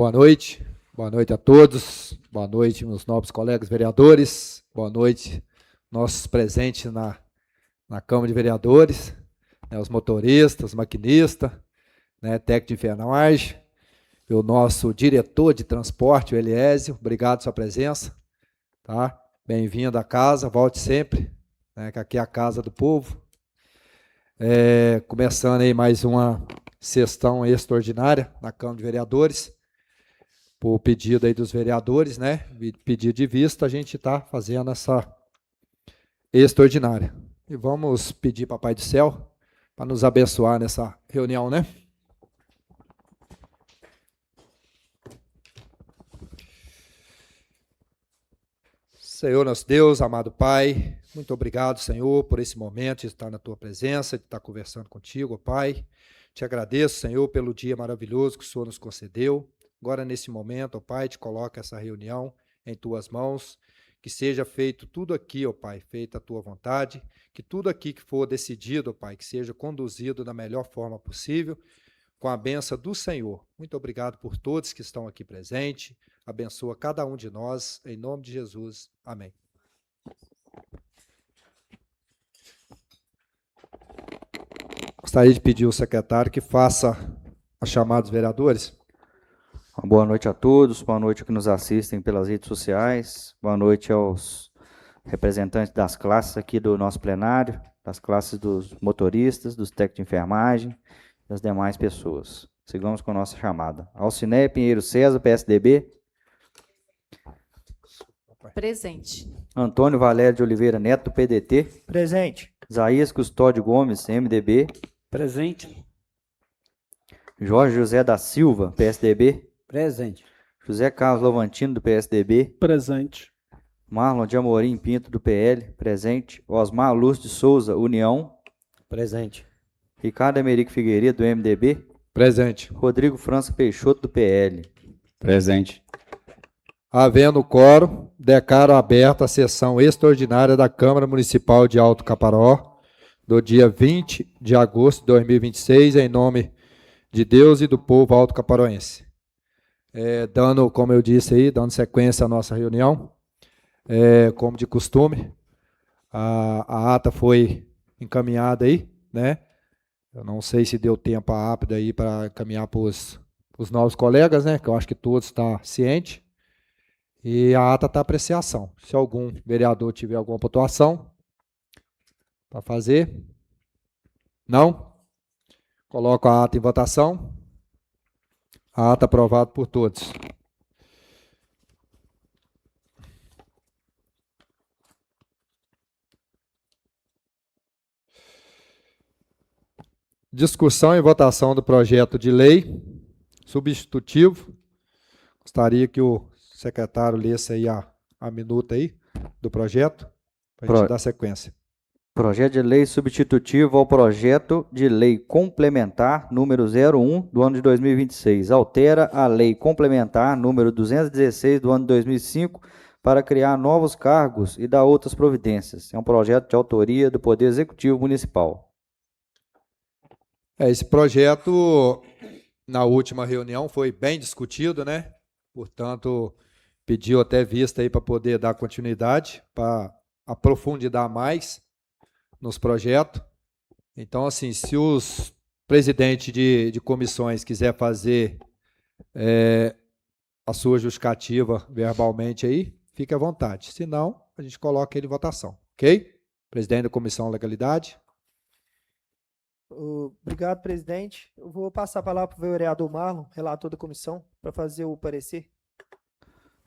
Boa noite a todos, boa noite meus nobres colegas vereadores, boa noite nossos presentes na Câmara de Vereadores, né, os motoristas, maquinistas, né, técnico de enfermagem, o nosso diretor de transporte, o Eliésio, obrigado pela sua presença, tá? Bem-vindo à casa, volte sempre, né, que aqui é a casa do povo. Começando aí mais uma sessão extraordinária na Câmara de Vereadores, por pedido aí dos vereadores, né? Pedido de vista, a gente está fazendo essa extraordinária. E vamos pedir para o Papai do Céu para nos abençoar nessa reunião, né? Senhor nosso Deus, amado Pai, muito obrigado, Senhor, por esse momento de estar na Tua presença, de estar conversando contigo, ó Pai. Te agradeço, Senhor, pelo dia maravilhoso que o Senhor nos concedeu. Agora, nesse momento, ó Pai, te coloca essa reunião em Tuas mãos, que seja feito tudo aqui, ó Pai, feita a Tua vontade, que tudo aqui que for decidido, ó Pai, que seja conduzido da melhor forma possível, com a bênção do Senhor. Muito obrigado por todos que estão aqui presentes. Abençoa cada um de nós, em nome de Jesus. Amém. Gostaria de pedir ao secretário que faça a chamada dos vereadores. Uma boa noite a todos, boa noite que nos assistem pelas redes sociais, boa noite aos representantes das classes aqui do nosso plenário, das classes dos motoristas, dos técnicos de enfermagem, das demais pessoas. Sigamos com a nossa chamada. Alciné Pinheiro César, PSDB. Presente. Antônio Valério de Oliveira Neto, do PDT. Presente. Isaías Custódio Gomes, MDB. Presente. Jorge José da Silva, PSDB. Presente. José Carlos Lovantino, do PSDB. Presente. Marlon de Amorim Pinto, do PL. Presente. Osmar Lúcio de Souza, União. Presente. Ricardo Emerico Figueiredo, do MDB. Presente. Rodrigo França Peixoto, do PL. Presente. Havendo quórum, declaro aberta a sessão extraordinária da Câmara Municipal de Alto Caparó, do dia 20 de agosto de 2026, em nome de Deus e do povo alto-caparoense. Dando, como eu disse aí, dando sequência à nossa reunião, como de costume, a ata foi encaminhada aí, né? Eu não sei se deu tempo rápido aí para encaminhar para os novos colegas, né? Que eu acho que todos estão cientes. E a ata está à apreciação. Se algum vereador tiver alguma pontuação para fazer, não? Coloco a ata em votação. A ata aprovada por todos. Discussão e votação do projeto de lei substitutivo. Gostaria que o secretário lesse aí a minuta aí do projeto, para a gente dar sequência. Projeto de lei substitutivo ao projeto de lei complementar número 01 do ano de 2026. Altera a lei complementar número 216 do ano de 2005 para criar novos cargos e dar outras providências. É um projeto de autoria do Poder Executivo Municipal. Esse projeto, na última reunião, foi bem discutido, né? Portanto, pediu até vista aí para poder dar continuidade, para aprofundar mais nos projetos. Então, assim, se os presidentes de comissões quiser fazer a sua justificativa verbalmente aí, fique à vontade. Se não, a gente coloca ele em votação, ok? Presidente da Comissão Legalidade. Obrigado, presidente. Eu vou passar a palavra para o vereador Marlon, relator da comissão, para fazer o parecer.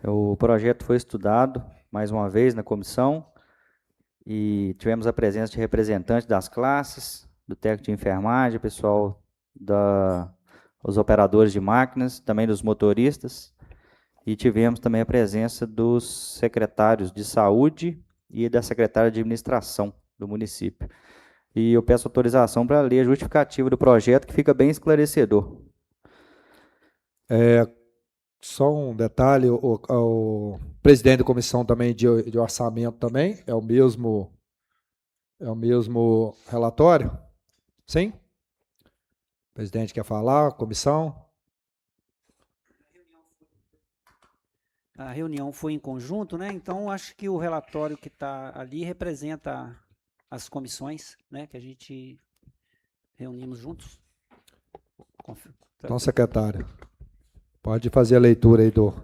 O projeto foi estudado mais uma vez na comissão e tivemos a presença de representantes das classes, do técnico de enfermagem, pessoal os operadores de máquinas, também dos motoristas, e tivemos também a presença dos secretários de saúde e da secretária de administração do município. E eu peço autorização para ler a justificativa do projeto, que fica bem esclarecedor. Só um detalhe, o presidente da comissão também de orçamento também é o mesmo relatório? Sim? O presidente quer falar, a comissão? a reunião foi em conjunto, né? Então, acho que o relatório que está ali representa as comissões, né? Que a gente reunimos juntos. Então, secretário, pode fazer a leitura aí do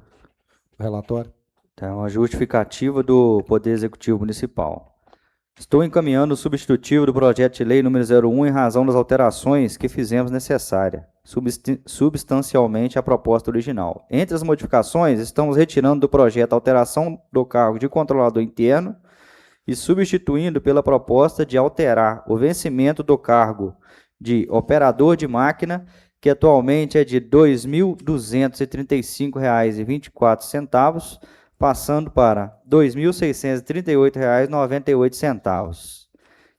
relatório. Então, a justificativa do Poder Executivo Municipal. Estou encaminhando o substitutivo do projeto de lei número 01 em razão das alterações que fizemos necessária, substancialmente à proposta original. Entre as modificações, estamos retirando do projeto a alteração do cargo de controlador interno e substituindo pela proposta de alterar o vencimento do cargo de operador de máquina, que atualmente é de R$ 2.235,24, passando para R$ 2.638,98,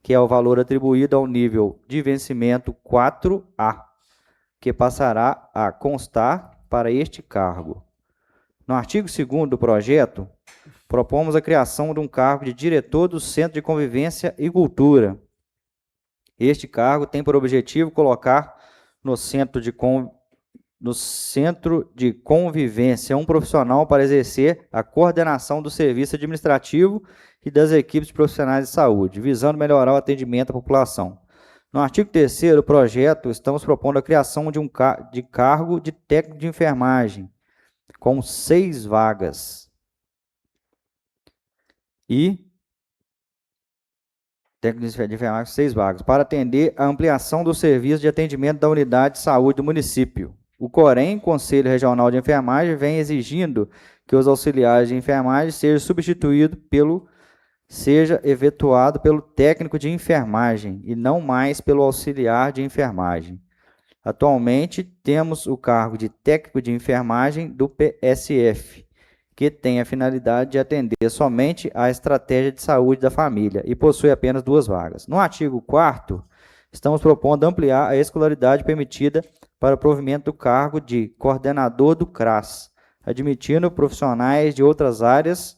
que é o valor atribuído ao nível de vencimento 4A, que passará a constar para este cargo. No artigo 2º do projeto, propomos a criação de um cargo de diretor do Centro de Convivência e Cultura. Este cargo tem por objetivo colocar no Centro de Convivência um profissional para exercer a coordenação do serviço administrativo e das equipes de profissionais de saúde, visando melhorar o atendimento à população. No artigo 3º do projeto, estamos propondo a criação de cargo de técnico de enfermagem, com 6 vagas. E técnico de enfermagem, 6 vagas, para atender a ampliação do serviço de atendimento da unidade de saúde do município. O COREM, Conselho Regional de Enfermagem, vem exigindo que os auxiliares de enfermagem seja efetuado pelo técnico de enfermagem e não mais pelo auxiliar de enfermagem. Atualmente, temos o cargo de técnico de enfermagem do PSF, que tem a finalidade de atender somente à estratégia de saúde da família e possui apenas 2 vagas. No artigo 4º, estamos propondo ampliar a escolaridade permitida para o provimento do cargo de coordenador do CRAS, admitindo profissionais de outras áreas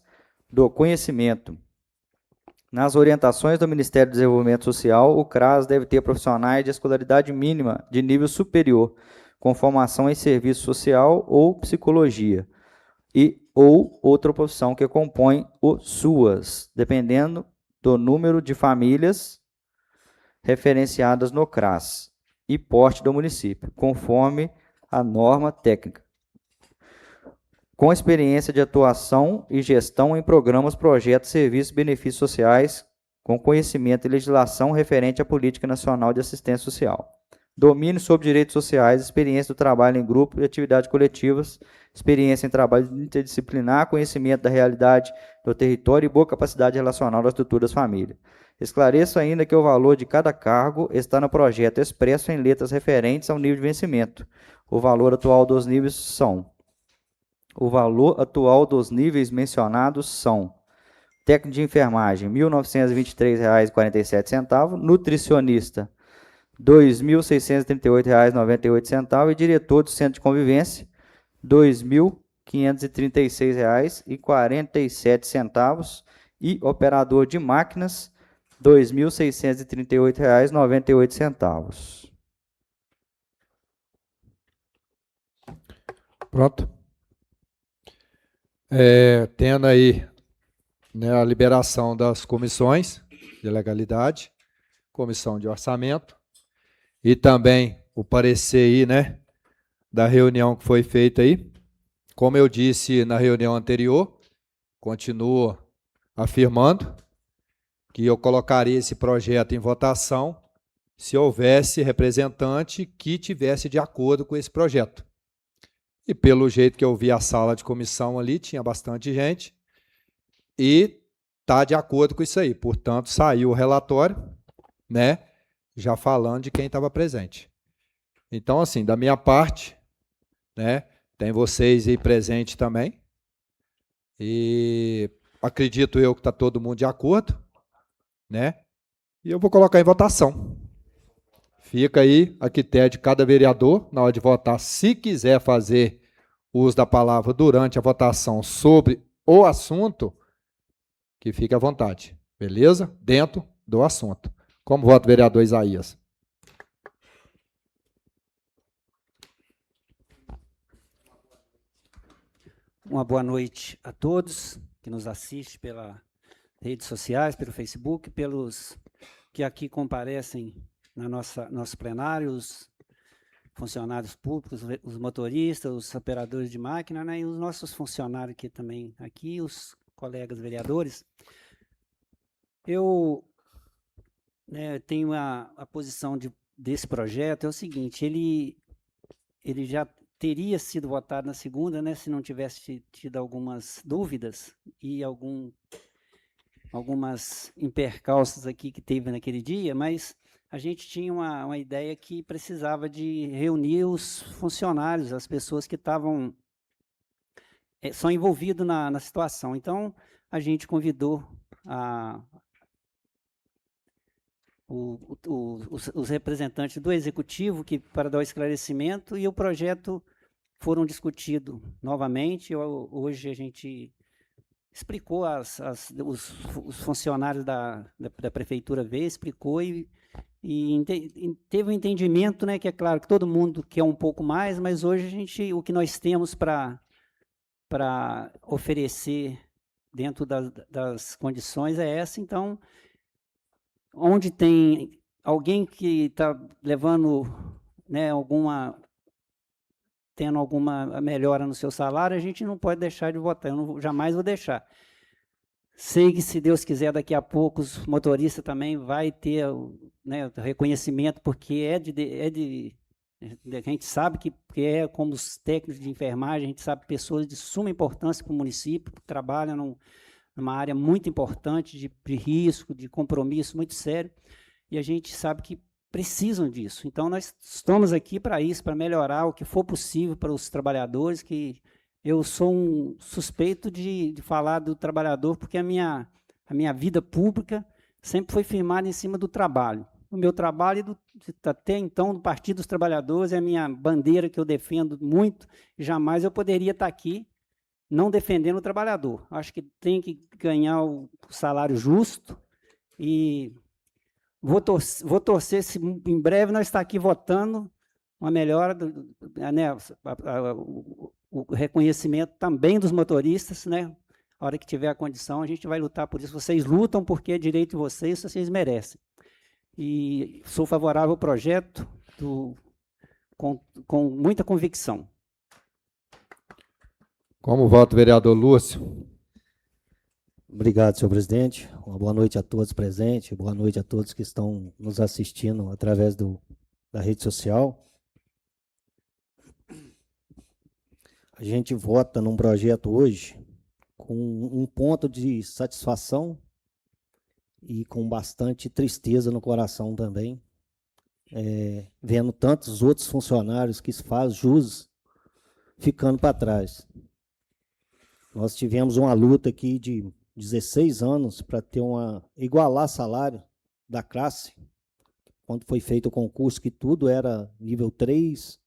do conhecimento. Nas orientações do Ministério do Desenvolvimento Social, o CRAS deve ter profissionais de escolaridade mínima de nível superior, com formação em serviço social ou psicologia, ou outra profissão que compõe o SUAS, dependendo do número de famílias referenciadas no CRAS e porte do município, conforme a norma técnica. Com experiência de atuação e gestão em programas, projetos, serviços e benefícios sociais, com conhecimento e legislação referente à Política Nacional de Assistência Social. Domínio sobre direitos sociais, experiência do trabalho em grupo e atividades coletivas, experiência em trabalho interdisciplinar, conhecimento da realidade do território e boa capacidade relacional da estrutura das famílias. Esclareço ainda que o valor de cada cargo está no projeto expresso em letras referentes ao nível de vencimento. O valor atual dos níveis mencionados são: técnico de enfermagem, R$ 1.923,47, nutricionista, R$ 2.638,98 e diretor do Centro de Convivência, R$ 2.533,47 e operador de máquinas, R$ 2.638,98. Pronto. Tendo aí, né, a liberação das comissões de legalidade, comissão de orçamento, e também o parecer aí, né, da reunião que foi feita aí. Como eu disse na reunião anterior, continuo afirmando que eu colocaria esse projeto em votação se houvesse representante que tivesse de acordo com esse projeto. E pelo jeito que eu vi a sala de comissão ali, tinha bastante gente e está de acordo com isso aí. Portanto, saiu o relatório, né, já falando de quem estava presente. Então, assim, da minha parte, né, tem vocês aí presentes também. E acredito eu que está todo mundo de acordo, né? E eu vou colocar em votação. Fica aí a critério de cada vereador, na hora de votar, se quiser fazer uso da palavra durante a votação sobre o assunto, que fique à vontade, beleza? Dentro do assunto. Como vota o vereador Isaías? Uma boa noite a todos que nos assistem pelas redes sociais, pelo Facebook, pelos que aqui comparecem na nosso plenário, os funcionários públicos, os motoristas, os operadores de máquina, né, e os nossos funcionários aqui também, aqui, os colegas vereadores. Eu tenho a posição desse projeto, é o seguinte, ele já teria sido votado na segunda, né, se não tivesse tido algumas dúvidas e algumas impercalços aqui que teve naquele dia, mas a gente tinha uma ideia que precisava de reunir os funcionários, as pessoas que são envolvidos na situação. Então, a gente convidou os representantes do Executivo para dar o esclarecimento, e o projeto foram discutidos novamente. Hoje a gente explicou, os funcionários da Prefeitura veio, explicou e teve um entendimento, né, que é claro que todo mundo quer um pouco mais, mas hoje o que nós temos para oferecer dentro das condições é essa. Então, onde tem alguém que está levando, né, tendo alguma melhora no seu salário, a gente não pode deixar de votar, eu jamais vou deixar. Sei que, se Deus quiser, daqui a pouco os motoristas também vai ter, né, reconhecimento, porque a gente sabe que é como os técnicos de enfermagem, a gente sabe pessoas de suma importância para o município, que trabalham numa área muito importante, de risco, de compromisso muito sério, e a gente sabe que precisam disso. Então, nós estamos aqui para isso, para melhorar o que for possível para os trabalhadores, que eu sou um suspeito de falar do trabalhador, porque a minha vida pública sempre foi firmada em cima do trabalho. O meu trabalho, até então, do Partido dos Trabalhadores, é a minha bandeira que eu defendo muito, e jamais eu poderia estar aqui não defendendo o trabalhador. Acho que tem que ganhar o salário justo, e vou torcer se em breve nós estar aqui votando uma melhora, né, o reconhecimento também dos motoristas, né? A hora que tiver a condição, a gente vai lutar por isso. Vocês lutam porque é direito de vocês, vocês merecem. E sou favorável ao projeto com muita convicção. Como vota o vereador Lúcio? Obrigado, senhor presidente. Uma boa noite a todos presentes, boa noite a todos que estão nos assistindo através da rede social. A gente vota num projeto hoje com um ponto de satisfação e com bastante tristeza no coração também, vendo tantos outros funcionários que fazem jus ficando para trás. Nós tivemos uma luta aqui de 16 anos para igualar salário da classe, quando foi feito o concurso, que tudo era nível 3,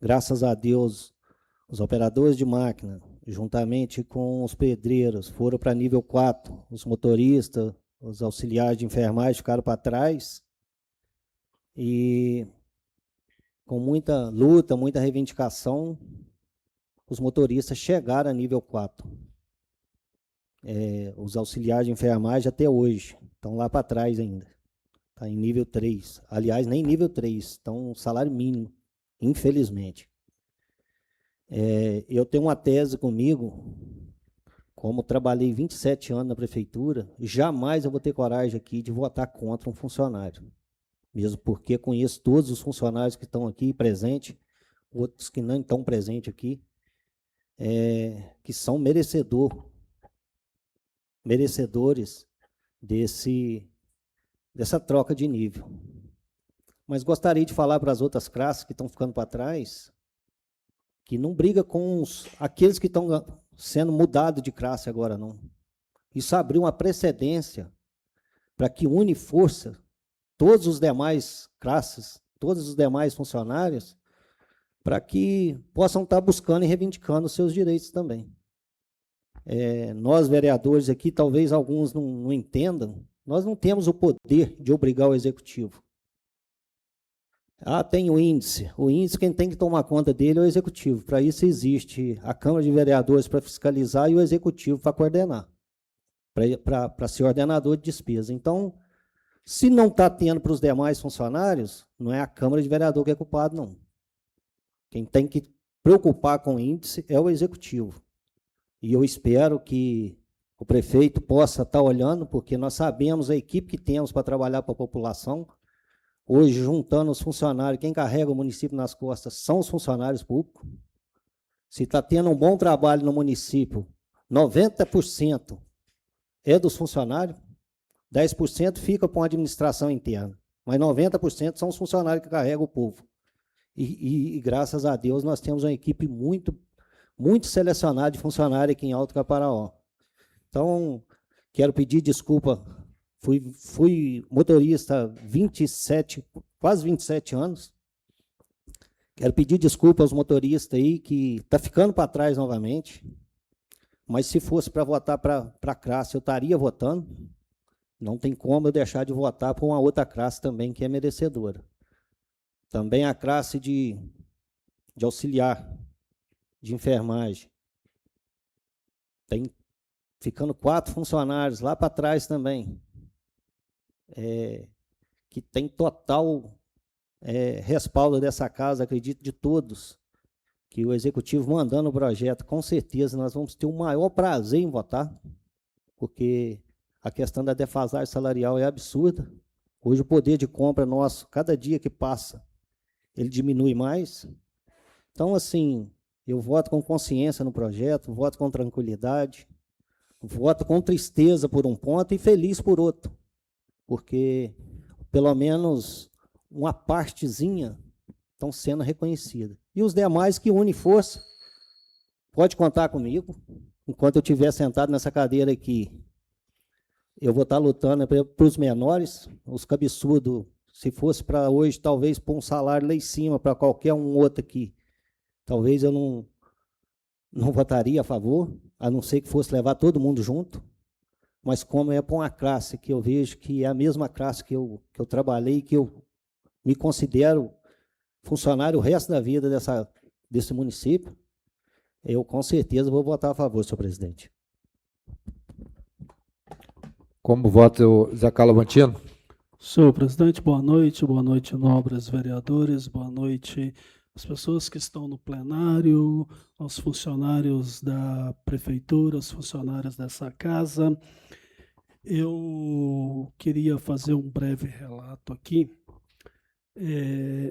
graças a Deus, os operadores de máquina, juntamente com os pedreiros, foram para nível 4, os motoristas, os auxiliares de enfermagem ficaram para trás, e com muita luta, muita reivindicação, os motoristas chegaram a nível 4. Os auxiliares de enfermagem até hoje estão lá para trás ainda, está em nível 3. Aliás, nem nível 3, estão no salário mínimo, infelizmente. Eu tenho uma tese comigo, como trabalhei 27 anos na prefeitura, jamais eu vou ter coragem aqui de votar contra um funcionário, mesmo porque conheço todos os funcionários que estão aqui presentes, outros que não estão presentes aqui, que são merecedores dessa troca de nível. Mas gostaria de falar para as outras classes que estão ficando para trás, que não briga com aqueles que estão sendo mudados de classe agora, não. Isso abriu uma precedência para que une força todos os demais classes, todos os demais funcionários, para que possam estar buscando e reivindicando os seus direitos também. Nós, vereadores aqui, talvez alguns não entendam, nós não temos o poder de obrigar o Executivo. Ah, tem o índice. O índice, quem tem que tomar conta dele é o executivo. Para isso existe a Câmara de Vereadores para fiscalizar e o executivo para coordenar, para ser ordenador de despesa. Então, se não está tendo para os demais funcionários, não é a Câmara de Vereador que é culpado, não. Quem tem que preocupar com o índice é o executivo. E eu espero que o prefeito possa estar olhando, porque nós sabemos a equipe que temos para trabalhar para a população. Hoje, juntando os funcionários, quem carrega o município nas costas são os funcionários públicos. Se está tendo um bom trabalho no município, 90% é dos funcionários, 10% fica com a administração interna, mas 90% são os funcionários que carregam o povo. E graças a Deus nós temos uma equipe muito selecionada de funcionários aqui em Alto Caparaó. Então, quero pedir desculpa, fui motorista 27, quase 27 anos. Quero pedir desculpa aos motoristas aí que está ficando para trás novamente, mas se fosse para votar para a classe, eu estaria votando. Não tem como eu deixar de votar por uma outra classe também que é merecedora. Também a classe de auxiliar, de enfermagem. Tem ficando 4 funcionários lá para trás também, que tem total respaldo dessa casa, acredito, de todos, que o executivo mandando o projeto, com certeza nós vamos ter o maior prazer em votar, porque a questão da defasagem salarial é absurda. Hoje o poder de compra nosso, cada dia que passa, ele diminui mais. Então, assim, eu voto com consciência no projeto, voto com tranquilidade, voto com tristeza por um ponto e feliz por outro, porque pelo menos uma partezinha estão sendo reconhecida. E os demais que unem força, pode contar comigo. Enquanto eu estiver sentado nessa cadeira aqui, eu vou estar lutando para os menores, os cabeçudos. Se fosse para hoje, talvez pôr um salário lá em cima para qualquer um outro aqui, talvez eu não votaria a favor, a não ser que fosse levar todo mundo junto. Mas como é para uma classe que eu vejo que é a mesma classe que eu trabalhei, que eu me considero funcionário o resto da vida desse município, eu com certeza vou votar a favor, senhor presidente. Como vota o Zé Carlos Avantino? Senhor presidente, boa noite, nobres vereadores, boa noite às pessoas que estão no plenário, aos funcionários da prefeitura, aos funcionários dessa casa. Eu queria fazer um breve relato aqui.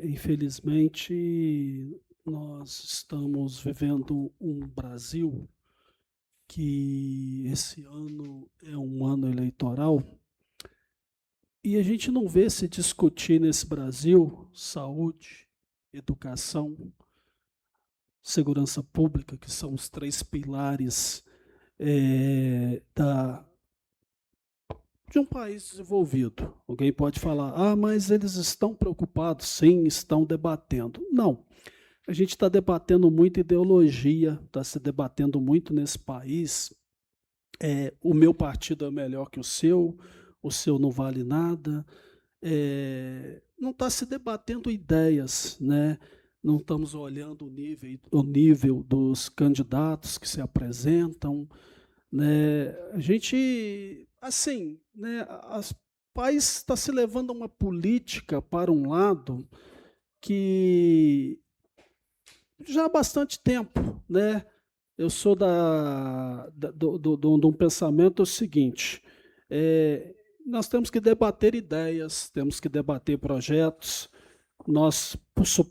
Infelizmente, nós estamos vivendo um Brasil que esse ano é um ano eleitoral e a gente não vê se discutir nesse Brasil saúde, educação, segurança pública, que são os 3 pilares de um país desenvolvido. Alguém pode falar, mas eles estão preocupados? Sim, estão debatendo. Não, a gente está debatendo muito ideologia, está se debatendo muito nesse país. O meu partido é melhor que o seu não vale nada. Não está se debatendo ideias, né? Não estamos olhando o nível dos candidatos que se apresentam, né? A gente, assim, né, o país está se levando a uma política para um lado que já há bastante tempo, né? Eu sou de um pensamento seguinte, nós temos que debater ideias, temos que debater projetos. Nosso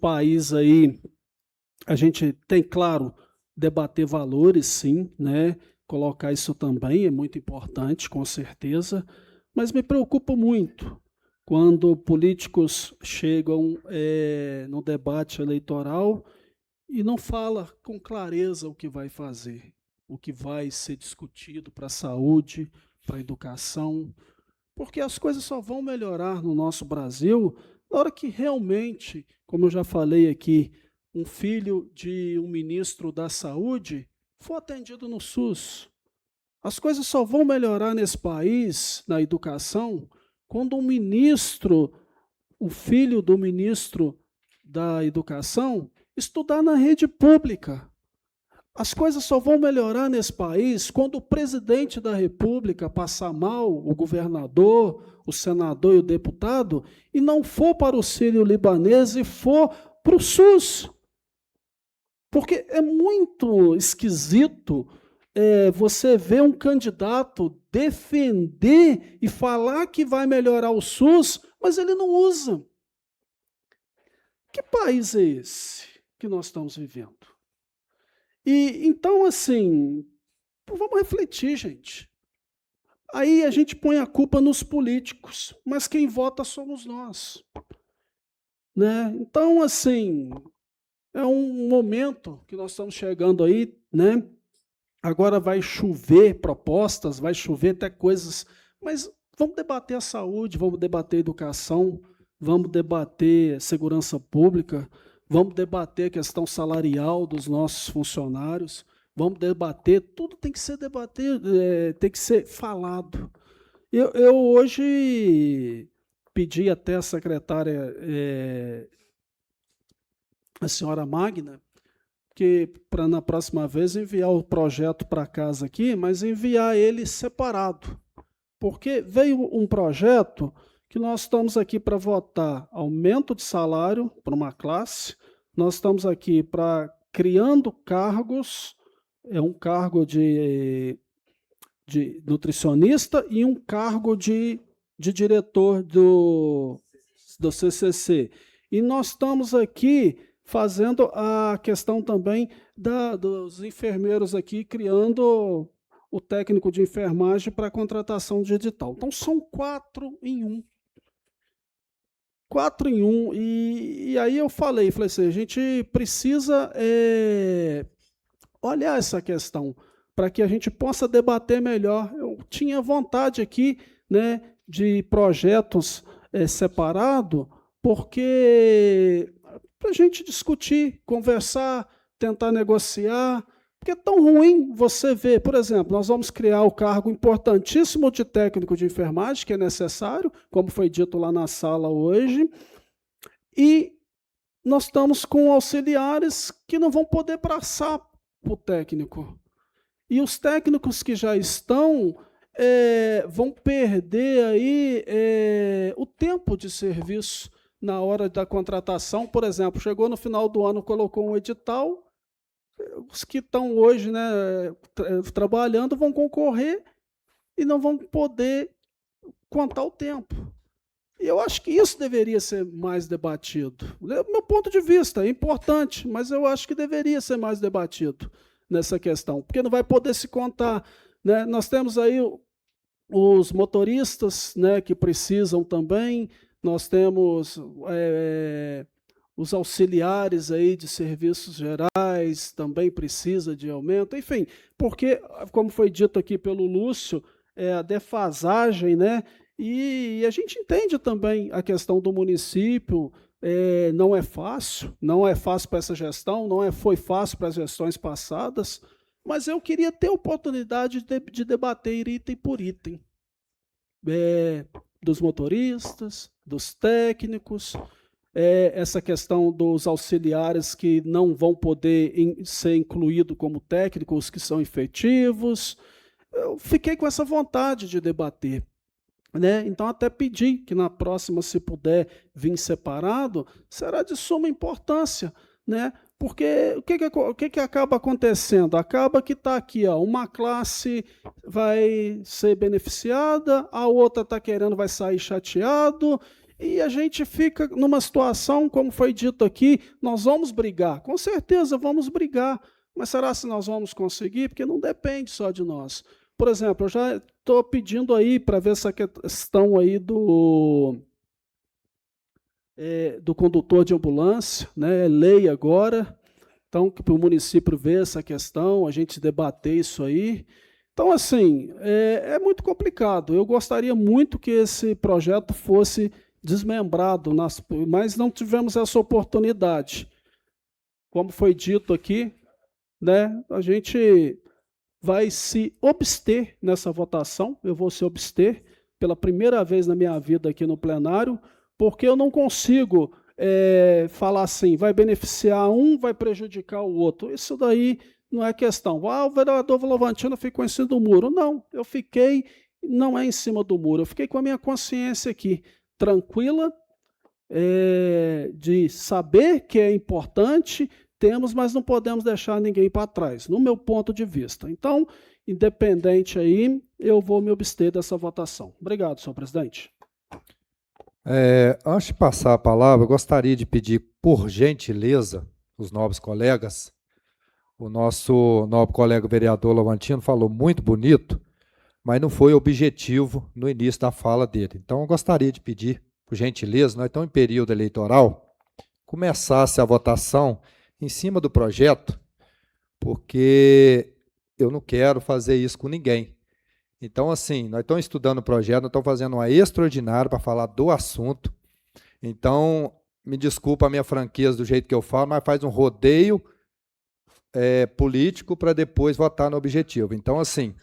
país aí, a gente tem, claro, debater valores, sim, né? Colocar isso também é muito importante, com certeza, mas me preocupa muito quando políticos chegam no debate eleitoral e não fala com clareza o que vai fazer, o que vai ser discutido para a saúde, para a educação, porque as coisas só vão melhorar no nosso Brasil na hora que realmente, como eu já falei aqui, um filho de um ministro da Saúde for atendido no SUS. As coisas só vão melhorar nesse país, na educação, quando o filho do ministro da educação, estudar na rede pública. As coisas só vão melhorar nesse país quando o presidente da República passar mal, o governador, o senador e o deputado, e não for para o Sírio-Libanês e for para o SUS. Porque é muito esquisito você ver um candidato defender e falar que vai melhorar o SUS, mas ele não usa. Que país é esse que nós estamos vivendo? E então, assim, vamos refletir, gente. Aí a gente põe a culpa nos políticos, mas quem vota somos nós. Né? Então, assim, é um momento que nós estamos chegando aí, né? Agora vai chover propostas, vai chover até coisas, mas vamos debater a saúde, vamos debater a educação, vamos debater segurança pública, vamos debater a questão salarial dos nossos funcionários, vamos debater, tudo tem que ser debatido, tem que ser falado. Eu hoje pedi até a secretária, a senhora Magna, que para na próxima vez enviar o projeto para casa aqui, mas enviar ele separado. Porque veio um projeto que nós estamos aqui para votar aumento de salário para uma classe, nós estamos aqui para criando cargos, um cargo de nutricionista e um cargo de diretor do CCC. E nós estamos aqui fazendo a questão também dos enfermeiros aqui, criando o técnico de enfermagem para contratação de edital. Então, são 4 em 1. 4 em 1. E aí eu falei assim, a gente precisa olhar essa questão para que a gente possa debater melhor. Eu tinha vontade aqui, né, de projetos separados, porque para a gente discutir, conversar, tentar negociar, porque é tão ruim você ver, por exemplo, nós vamos criar o cargo importantíssimo de técnico de enfermagem, que é necessário, como foi dito lá na sala hoje, e nós estamos com auxiliares que não vão poder passar para o técnico. E os técnicos que já estão vão perder aí o tempo de serviço na hora da contratação. Por exemplo, chegou no final do ano, colocou um edital, os que estão hoje, né, trabalhando vão concorrer e não vão poder contar o tempo. E eu acho que isso deveria ser mais debatido. Do meu ponto de vista, é importante, mas eu acho que deveria ser mais debatido nessa questão, porque não vai poder se contar. Né? Nós temos aí os motoristas, né, que precisam também, nós temos os auxiliares aí de serviços gerais, também precisa de aumento, enfim, porque, como foi dito aqui pelo Lúcio, a defasagem, né? E a gente entende também a questão do município, não é fácil para essa gestão, foi fácil para as gestões passadas, mas eu queria ter a oportunidade de debater item por item, dos motoristas, dos técnicos, essa questão dos auxiliares que não vão poder ser incluídos como técnicos, os que são efetivos. Eu fiquei com essa vontade de debater. Né? Então, até pedi que na próxima, se puder vir separado, será de suma importância. Né? Porque o que acaba acontecendo? Acaba que está aqui, uma classe vai ser beneficiada, a outra está querendo, vai sair chateado, e a gente fica numa situação, como foi dito aqui, nós vamos brigar. Com certeza vamos brigar, mas será se nós vamos conseguir? Porque não depende só de nós. Por exemplo, eu já estou pedindo aí para ver essa questão aí do condutor de ambulância, né? Lei agora, então que para o município ver essa questão, a gente debater isso aí. Então, assim, é muito complicado. Eu gostaria muito que esse projeto fosse desmembrado, mas não tivemos essa oportunidade. Como foi dito aqui, né? A gente vai se abster nessa votação, eu vou se abster pela primeira vez na minha vida aqui no plenário, porque eu não consigo falar assim, vai beneficiar um, vai prejudicar o outro. Isso daí não é questão. O vereador Volovantino ficou em cima do muro. Não, eu fiquei, não é em cima do muro, eu fiquei com a minha consciência aqui, tranquila, de saber que é importante, temos, mas não podemos deixar ninguém para trás, no meu ponto de vista. Então, independente aí, eu vou me abster dessa votação. Obrigado, senhor presidente. Antes de passar a palavra, eu gostaria de pedir, por gentileza, os nobres colegas, o nosso nobre colega vereador Lavantino falou muito bonito, mas não foi objetivo no início da fala dele. Então, eu gostaria de pedir, por gentileza, nós estamos em período eleitoral, começasse a votação em cima do projeto, porque eu não quero fazer isso com ninguém. Então, assim, nós estamos estudando o projeto, nós estamos fazendo uma extraordinária para falar do assunto. Então, me desculpa a minha franqueza do jeito que eu falo, mas faz um rodeio político para depois votar no objetivo. Então, assim,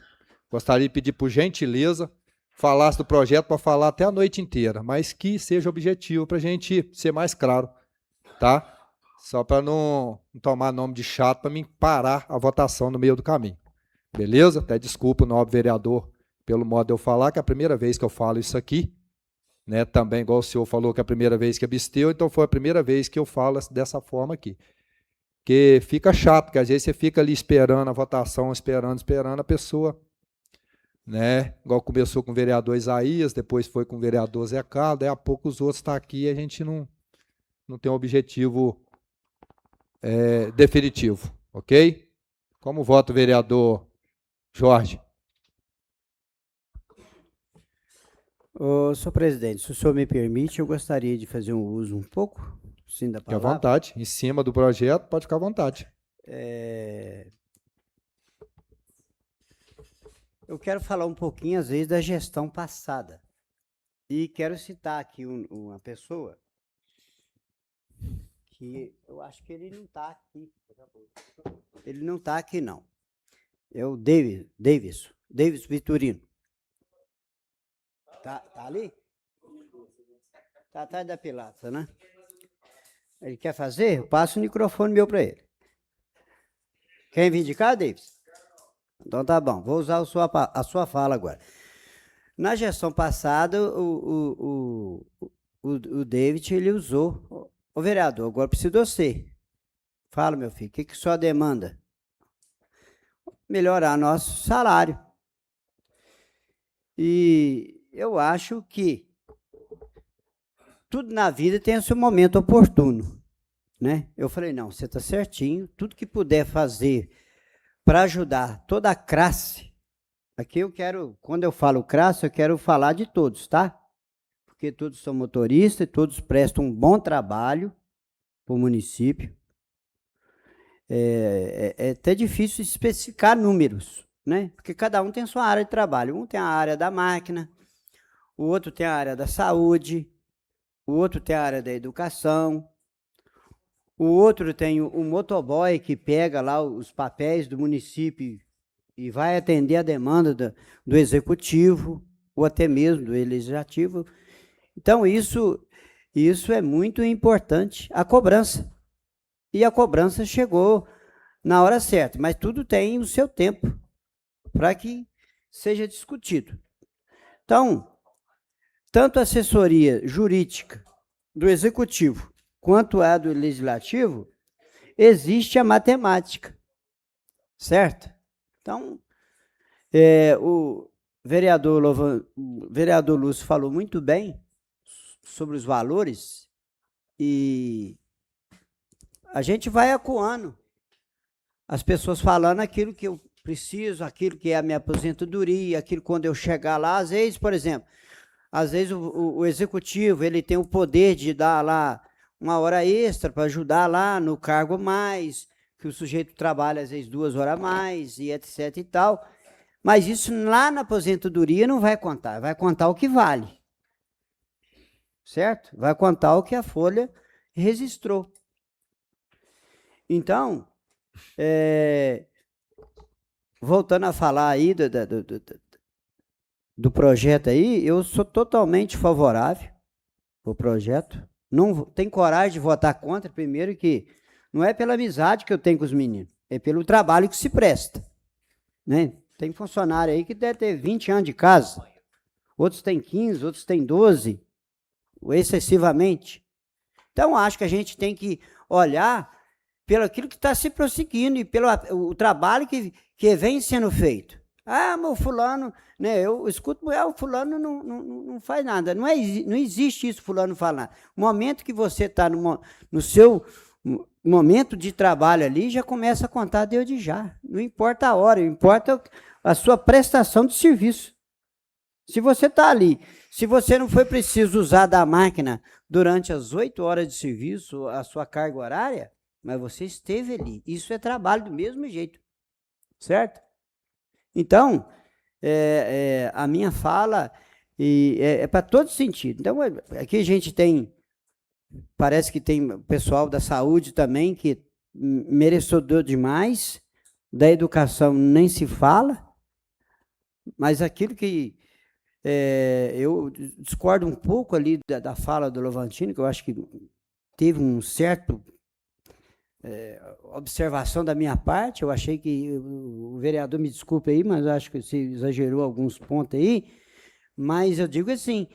gostaria de pedir, por gentileza, falasse do projeto para falar até a noite inteira, mas que seja objetivo para a gente ser mais claro, tá? Só para não tomar nome de chato, para mim parar a votação no meio do caminho. Beleza? Até desculpa o nobre vereador pelo modo de eu falar, que é a primeira vez que eu falo isso aqui, né? Também, igual o senhor falou que é a primeira vez que absteu, então foi a primeira vez que eu falo dessa forma aqui. Porque fica chato, porque às vezes você fica ali esperando a votação, esperando a pessoa, né? Igual começou com o vereador Isaías, depois foi com o vereador Zé Carlos, daí a pouco os outros estão aqui e a gente não tem um objetivo definitivo, ok? Como vota o vereador Jorge? Senhor presidente, se o senhor me permite, eu gostaria de fazer um uso um pouco, sim, da Fique à palavra. vontade, em cima do projeto, pode ficar à vontade. Eu quero falar um pouquinho, às vezes, da gestão passada. E quero citar aqui uma pessoa que eu acho que ele não está aqui. Ele não está aqui, não. É o Davis Vitorino. Tá ali? Tá atrás da pilatra, né? Ele quer fazer? Eu passo o microfone meu para ele. Quer reivindicar, Davis? Então tá bom, vou usar a sua fala agora. Na gestão passada, o David, ele usou... Ô vereador, agora preciso de você. Fala, meu filho, o que o senhor demanda? Melhorar nosso salário. E eu acho que tudo na vida tem o seu momento oportuno, né? Eu falei, não, você está certinho, tudo que puder fazer para ajudar toda a classe, aqui eu quero, quando eu falo classe, eu quero falar de todos, tá? Porque todos são motoristas e todos prestam um bom trabalho para o município. É até difícil especificar números, né? Porque cada um tem sua área de trabalho. Um tem a área da máquina, o outro tem a área da saúde, o outro tem a área da educação, o outro tem o motoboy que pega lá os papéis do município e vai atender a demanda do executivo ou até mesmo do legislativo. Então, isso é muito importante, a cobrança. E a cobrança chegou na hora certa, mas tudo tem o seu tempo para que seja discutido. Então, tanto a assessoria jurídica do executivo quanto a do legislativo, existe a matemática, certo? Então, o vereador Lúcio falou muito bem sobre os valores e a gente vai acuando as pessoas falando aquilo que eu preciso, aquilo que é a minha aposentadoria, aquilo quando eu chegar lá, às vezes, por exemplo, às vezes o executivo ele tem o poder de dar lá uma hora extra para ajudar lá no cargo mais, que o sujeito trabalha às vezes 2 horas a mais e etc e tal, mas isso lá na aposentadoria não vai contar, vai contar o que vale, certo? Vai contar o que a folha registrou. Então, voltando a falar aí do projeto aí, eu sou totalmente favorável ao projeto, não tem coragem de votar contra, primeiro que não é pela amizade que eu tenho com os meninos, é pelo trabalho que se presta, né? Tem funcionário aí que deve ter 20 anos de casa, outros têm 15, outros têm 12, ou excessivamente. Então, acho que a gente tem que olhar pelo aquilo que está se prosseguindo e pelo o trabalho que vem sendo feito. Ah, mas o fulano, né, eu escuto, o fulano não faz nada. Não existe isso, fulano não faz nada. O momento que você está no seu momento de trabalho ali, já começa a contar Deus de já. Não importa a hora, importa a sua prestação de serviço. Se você está ali, se você não foi preciso usar da máquina durante as 8 horas de serviço, a sua carga horária, mas você esteve ali. Isso é trabalho do mesmo jeito, certo? Então, a minha fala é para todo sentido. Então, aqui a gente tem, parece que tem pessoal da saúde também, que merecedor demais, da educação nem se fala, mas aquilo que eu discordo um pouco ali da fala do Lovantini, que eu acho que teve um certo observação da minha parte. Eu achei que o vereador, me desculpe aí, mas eu acho que você exagerou alguns pontos aí, mas eu digo assim,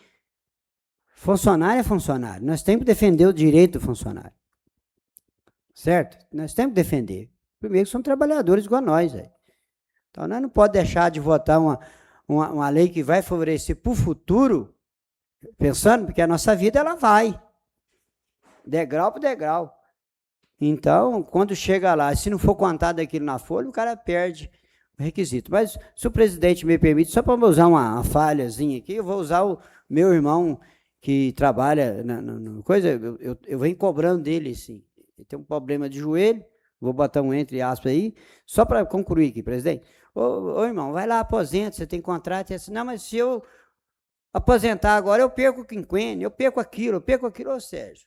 funcionário é funcionário, nós temos que defender o direito do funcionário, certo? Nós temos que defender, primeiro que são trabalhadores igual a nós, véio. Então nós não podemos deixar de votar uma lei que vai favorecer para o futuro, pensando, porque a nossa vida ela vai, degrau por degrau. Então, quando chega lá, se não for contado aquilo na folha, o cara perde o requisito. Mas, se o presidente me permite, só para usar uma falhazinha aqui, eu vou usar o meu irmão que trabalha na coisa, eu venho cobrando dele, assim, ele tem um problema de joelho, vou botar um entre aspas aí, só para concluir aqui, presidente. Ô irmão, vai lá, aposenta, você tem contrato, assim, não, mas se eu aposentar agora, eu perco o quinquênio, eu perco aquilo, ou seja,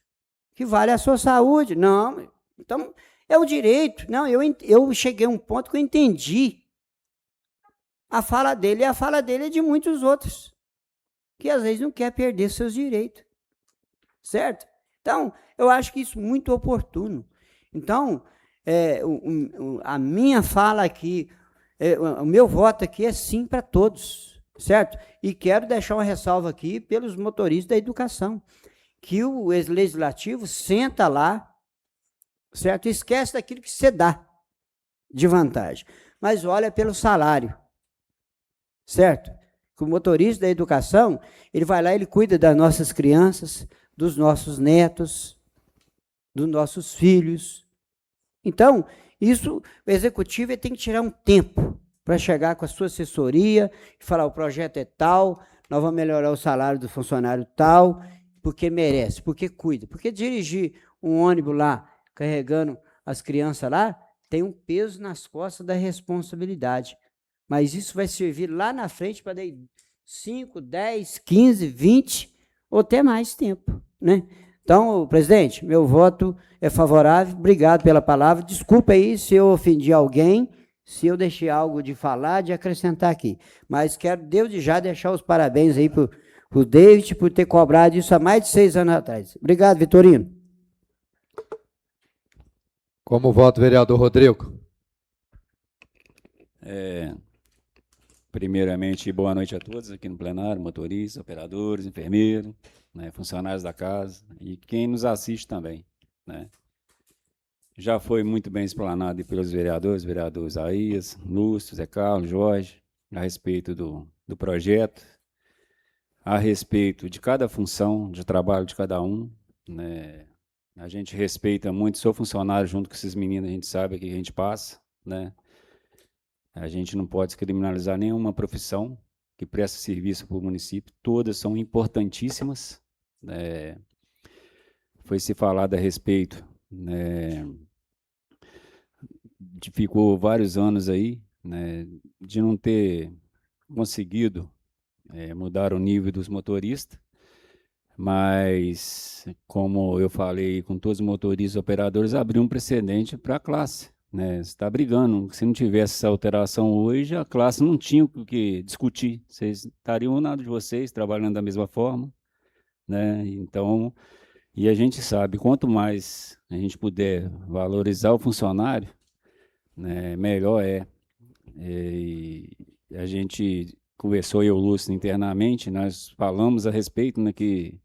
que vale a sua saúde. Não, então, é o direito. Não, eu cheguei a um ponto que eu entendi a fala dele, e a fala dele é de muitos outros, que às vezes não quer perder seus direitos, certo? Então, eu acho que isso é muito oportuno. Então, a minha fala aqui, o meu voto aqui é sim para todos, certo? E quero deixar uma ressalva aqui pelos motoristas da educação, que o legislativo senta lá, certo? Esquece daquilo que você dá de vantagem, mas olha pelo salário, certo? Que o motorista da educação, ele vai lá, ele cuida das nossas crianças, dos nossos netos, dos nossos filhos. Então, isso, o executivo ele tem que tirar um tempo para chegar com a sua assessoria e falar, o projeto é tal, nós vamos melhorar o salário do funcionário tal, porque merece, porque cuida. Porque dirigir um ônibus lá, carregando as crianças lá, tem um peso nas costas da responsabilidade. Mas isso vai servir lá na frente para dar 5, 10, 15, 20 ou até mais tempo, né? Então, presidente, meu voto é favorável. Obrigado pela palavra. Desculpa aí se eu ofendi alguém, se eu deixei algo de falar, de acrescentar aqui. Mas quero, desde já, deixar os parabéns aí para o David por ter cobrado isso há mais de 6 anos atrás. Obrigado, Vitorino. Como voto, vereador Rodrigo? Primeiramente, boa noite a todos aqui no plenário, motoristas, operadores, enfermeiros, né, funcionários da casa e quem nos assiste também, né. Já foi muito bem explanado pelos vereadores, vereador Isaías, Lúcio, Zé Carlos, Jorge, a respeito do projeto, a respeito de cada função de trabalho de cada um, né. A gente respeita muito, sou funcionário junto com esses meninos, a gente sabe o que a gente passa, né. A gente não pode criminalizar nenhuma profissão que presta serviço para o município, todas são importantíssimas. Foi se falado a respeito, né, ficou vários anos aí, né, de não ter conseguido mudar o nível dos motoristas, mas, como eu falei com todos os motoristas e operadores, abriu um precedente para a classe. Né, você está brigando, se não tivesse essa alteração hoje, a classe não tinha o que discutir, vocês estariam nada de vocês trabalhando da mesma forma, né? Então E a gente sabe, quanto mais a gente puder valorizar o funcionário, né, melhor é. E a gente conversou, eu e o Lúcio, internamente, nós falamos a respeito, né, que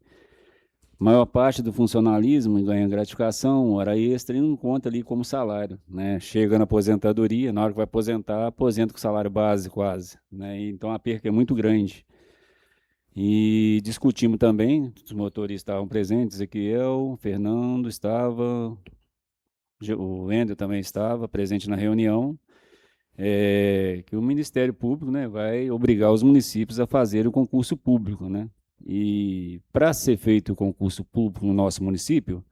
a maior parte do funcionalismo ganha gratificação, hora extra, e não conta ali como salário, né? Chega na aposentadoria, na hora que vai aposentar, aposenta com salário base quase, né? Então a perca é muito grande. E discutimos também, os motoristas estavam presentes, Ezequiel, Fernando estava, o Wendel também estava presente na reunião, que o Ministério Público, né, vai obrigar os municípios a fazer o concurso público, né? E para ser feito o concurso público no nosso município,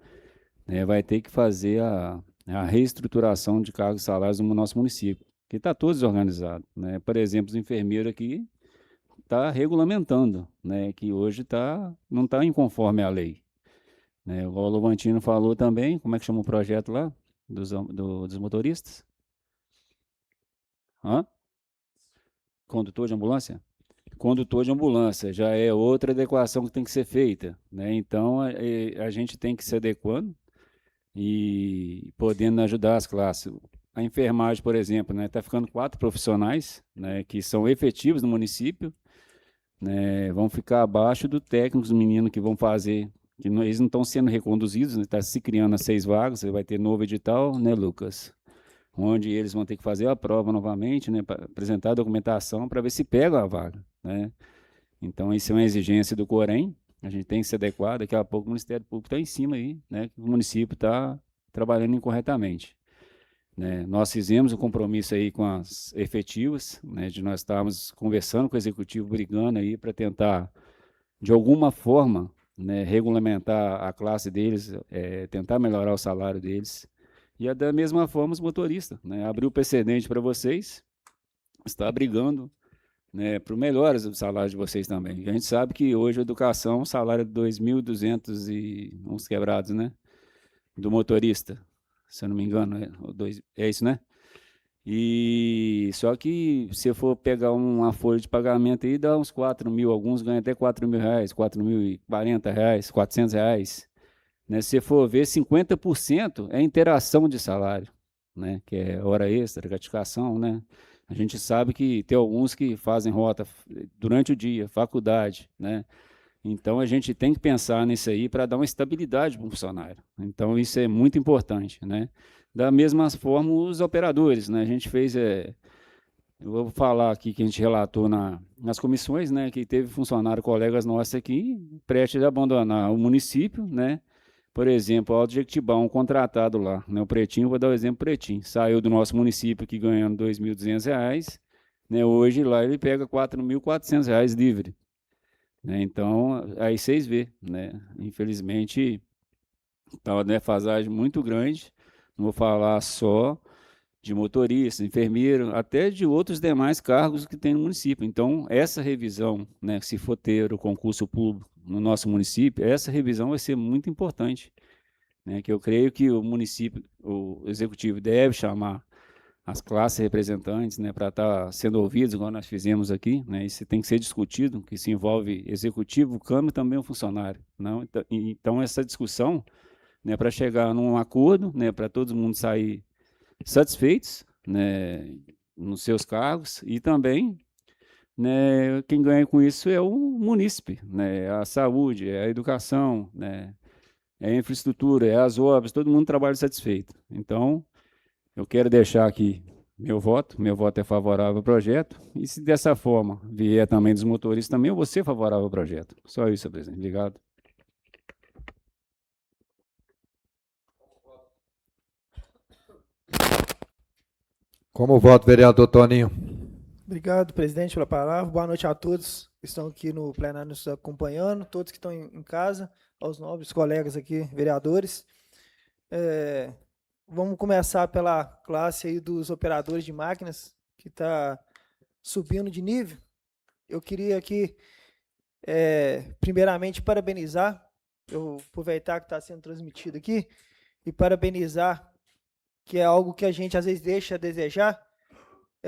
né, vai ter que fazer a reestruturação de cargos e salários no nosso município, que está todo desorganizado, né? Por exemplo, os enfermeiros aqui está regulamentando, né, que hoje não está em conforme à lei, né? O Lovantino falou também, como é que chama o projeto lá, dos motoristas? Hã? Condutor de ambulância? Condutor de ambulância, já é outra adequação que tem que ser feita, né? Então, a gente tem que se adequando e podendo ajudar as classes. A enfermagem, por exemplo, né, está ficando 4 profissionais, né, que são efetivos no município, né, vão ficar abaixo do técnico, os meninos que vão fazer, que não, eles não estão sendo reconduzidos, está, né, se criando as 6 vagas, vai ter novo edital, né, Lucas? Onde eles vão ter que fazer a prova novamente, né, apresentar a documentação para ver se pegam a vaga, né? Então, isso é uma exigência do Corém, a gente tem que se adequar, daqui a pouco o Ministério Público está em cima aí, né, que o município está trabalhando incorretamente, né? Nós fizemos o compromisso aí com as efetivas, né, de nós estarmos conversando com o Executivo, brigando aí para tentar, de alguma forma, né, regulamentar a classe deles, tentar melhorar o salário deles. E da mesma forma os motoristas, né? Abriu o precedente para vocês, está brigando, né, para melhoras do salário de vocês também. A gente sabe que hoje a educação, o salário é de 2.200 e uns quebrados, né? Do motorista, se eu não me engano, é isso, né? E só que se eu for pegar uma folha de pagamento aí, dá uns 4.000, alguns ganham até R$ 4.000, R$ 4.040, R$ 400. Né, se for ver, 50% é interação de salário, né, que é hora extra, gratificação, né? A gente sabe que tem alguns que fazem rota durante o dia, faculdade, né? Então a gente tem que pensar nisso aí para dar uma estabilidade para o funcionário. Então isso é muito importante, né? Da mesma forma os operadores, né? A gente fez, eu vou falar aqui que a gente relatou nas comissões, né, que teve funcionário, colegas nossos aqui, prestes a abandonar o município, né? Por exemplo, o Alto Jequitibá, um contratado lá, né, o Pretinho, vou dar o exemplo Pretinho, saiu do nosso município aqui ganhando R$ 2.200, né, hoje lá ele pega R$ 4.400 livre, né, então aí vocês vê, né, infelizmente está uma defasagem muito grande, não vou falar só de motorista, enfermeiro, até de outros demais cargos que tem no município. Então, essa revisão, né, se for ter o concurso público no nosso município, essa revisão vai ser muito importante, né, que eu creio que o município, o executivo deve chamar as classes representantes, né, para estar sendo ouvidos, igual nós fizemos aqui, né, isso tem que ser discutido, que se envolve executivo, Câmara e também o funcionário. Não? Então, essa discussão, né, para chegar num acordo, né, para todo mundo sair satisfeitos, né, nos seus cargos, e também, né, quem ganha com isso é o munícipe, né, a saúde, é a educação, né, é a infraestrutura, é as obras, todo mundo trabalha satisfeito. Então, eu quero deixar aqui meu voto é favorável ao projeto, e se dessa forma vier também dos motoristas, também eu vou ser favorável ao projeto. Só isso, presidente. Obrigado. Como voto, vereador Toninho? Obrigado, presidente, pela palavra. Boa noite a todos que estão aqui no plenário nos acompanhando, todos que estão em casa, aos nobres colegas aqui, vereadores. Vamos começar pela classe aí dos operadores de máquinas, que está subindo de nível. Eu queria aqui, primeiramente, parabenizar, eu aproveitar que está sendo transmitido aqui, e parabenizar, que é algo que a gente às vezes deixa a desejar,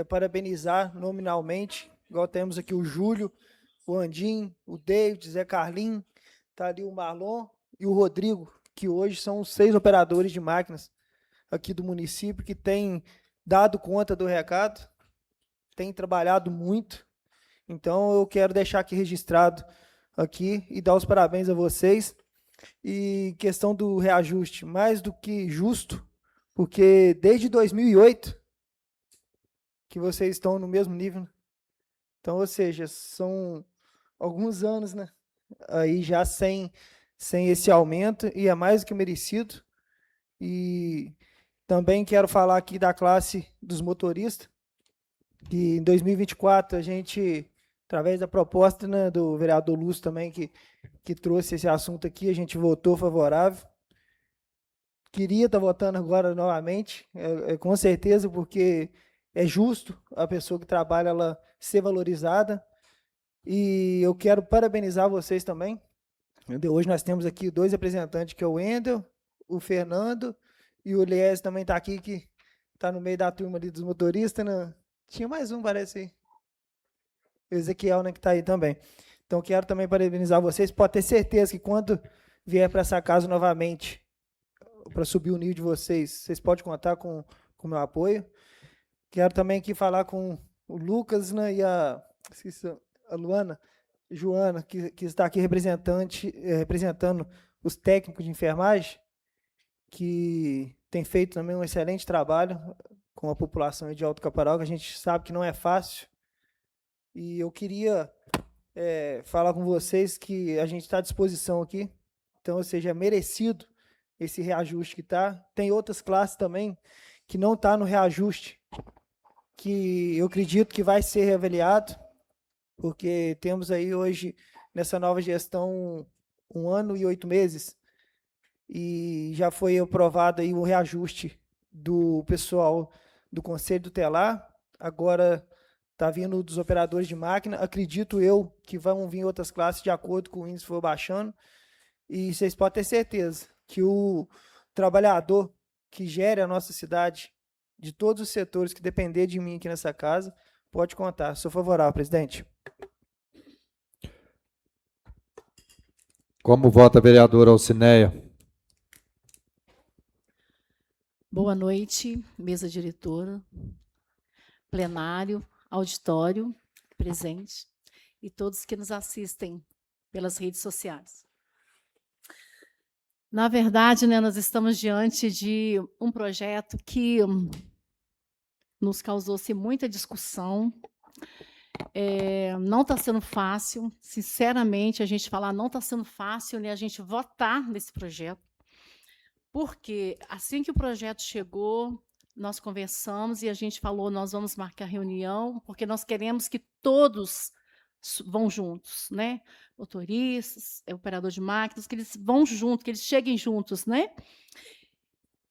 parabenizar nominalmente, igual temos aqui o Júlio, o Andim, o David, Zé Carlinho, está ali o Marlon e o Rodrigo, que hoje são os 6 operadores de máquinas aqui do município, que têm dado conta do recado, têm trabalhado muito. Então, eu quero deixar aqui registrado aqui e dar os parabéns a vocês. E questão do reajuste, mais do que justo, porque desde 2008 que vocês estão no mesmo nível. Então, ou seja, são alguns anos, né? Aí já sem esse aumento, e é mais do que merecido. E também quero falar aqui da classe dos motoristas, que em 2024 a gente, através da proposta, né, do vereador Lúcio também, que trouxe esse assunto aqui, a gente votou favorável. Queria estar votando agora novamente, com certeza, porque é justo a pessoa que trabalha ela ser valorizada. E eu quero parabenizar vocês também. Hoje nós temos aqui 2 representantes, que é o Wendel, o Fernando, e o Elias também está aqui, que está no meio da turma ali dos motoristas, né? Tinha mais um, parece aí. O Ezequiel, né, que está aí também. Então, quero também parabenizar vocês. Pode ter certeza que quando vier para essa casa novamente, para subir o nível de vocês, vocês podem contar com o meu apoio. Quero também aqui falar com o Lucas, né, e a Luana, Joana, que está aqui representando os técnicos de enfermagem, que tem feito também um excelente trabalho com a população de Alto Caparaó, que a gente sabe que não é fácil. E eu queria falar com vocês que a gente está à disposição aqui. Então, ou seja, é merecido esse reajuste que está. Tem outras classes também que não estão no reajuste, que eu acredito que vai ser reavaliado, porque temos aí hoje, nessa nova gestão, 1 ano e 8 meses, e já foi aprovado aí o reajuste do pessoal do Conselho Tutelar. Agora está vindo dos operadores de máquina. Acredito eu que vão vir outras classes de acordo com o índice for baixando. E vocês podem ter certeza que o trabalhador que gere a nossa cidade, de todos os setores que depender de mim aqui nessa casa, pode contar. Sou favorável, presidente. Como vota a vereadora Alcineia? Boa noite, mesa diretora, plenário, auditório presente e todos que nos assistem pelas redes sociais. Na verdade, né, nós estamos diante de um projeto que nos causou-se muita discussão. Não está sendo fácil, sinceramente, a gente falar não está sendo fácil, né, a gente votar nesse projeto, porque assim que o projeto chegou, nós conversamos e a gente falou, nós vamos marcar reunião, porque nós queremos que todos vão juntos, né? Motoristas, operador de máquinas, que eles vão juntos, que eles cheguem juntos, né?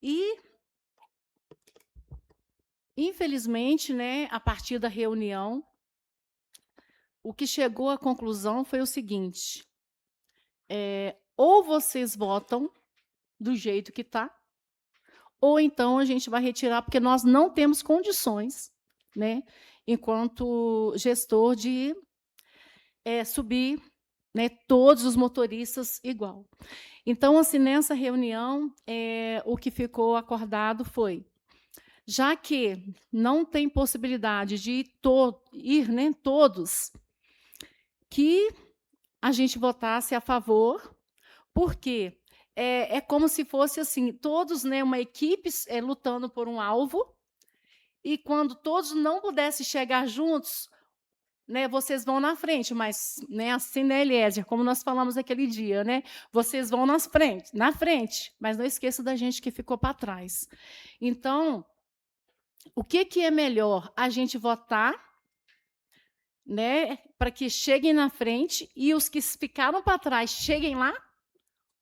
E, infelizmente, né, a partir da reunião, o que chegou à conclusão foi o seguinte: ou vocês votam do jeito que está, ou então a gente vai retirar, porque nós não temos condições, né, enquanto gestor, de subir, né, todos os motoristas igual. Então, assim, nessa reunião, o que ficou acordado foi, já que não tem possibilidade de ir, né, todos, que a gente votasse a favor, porque é como se fosse assim, todos, né, uma equipe lutando por um alvo, e quando todos não pudessem chegar juntos, né, vocês vão na frente, mas, né, assim, né, Eliezer, como nós falamos aquele dia, né, vocês vão na frente, mas não esqueça da gente que ficou para trás. Então, o que é melhor? A gente votar, né, para que cheguem na frente e os que ficaram para trás cheguem lá?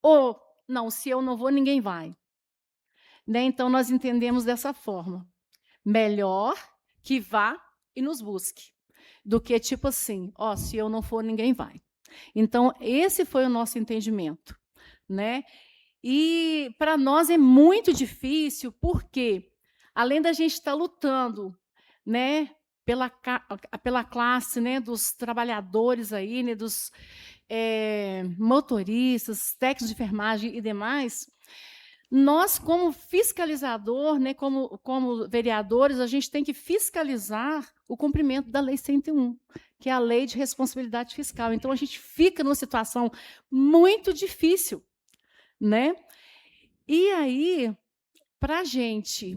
Ou, não, se eu não vou, ninguém vai. Né? Então, nós entendemos dessa forma. Melhor que vá e nos busque, do que tipo assim, se eu não for, ninguém vai. Então, esse foi o nosso entendimento. Né? E, para nós, é muito difícil, porque, além da gente estar lutando, né, pela classe, né, dos trabalhadores aí, né, motoristas, técnicos de enfermagem e demais, nós, como fiscalizador, né, como vereadores, a gente tem que fiscalizar o cumprimento da Lei 101, que é a Lei de Responsabilidade Fiscal. Então, a gente fica numa situação muito difícil, né? E aí, para a gente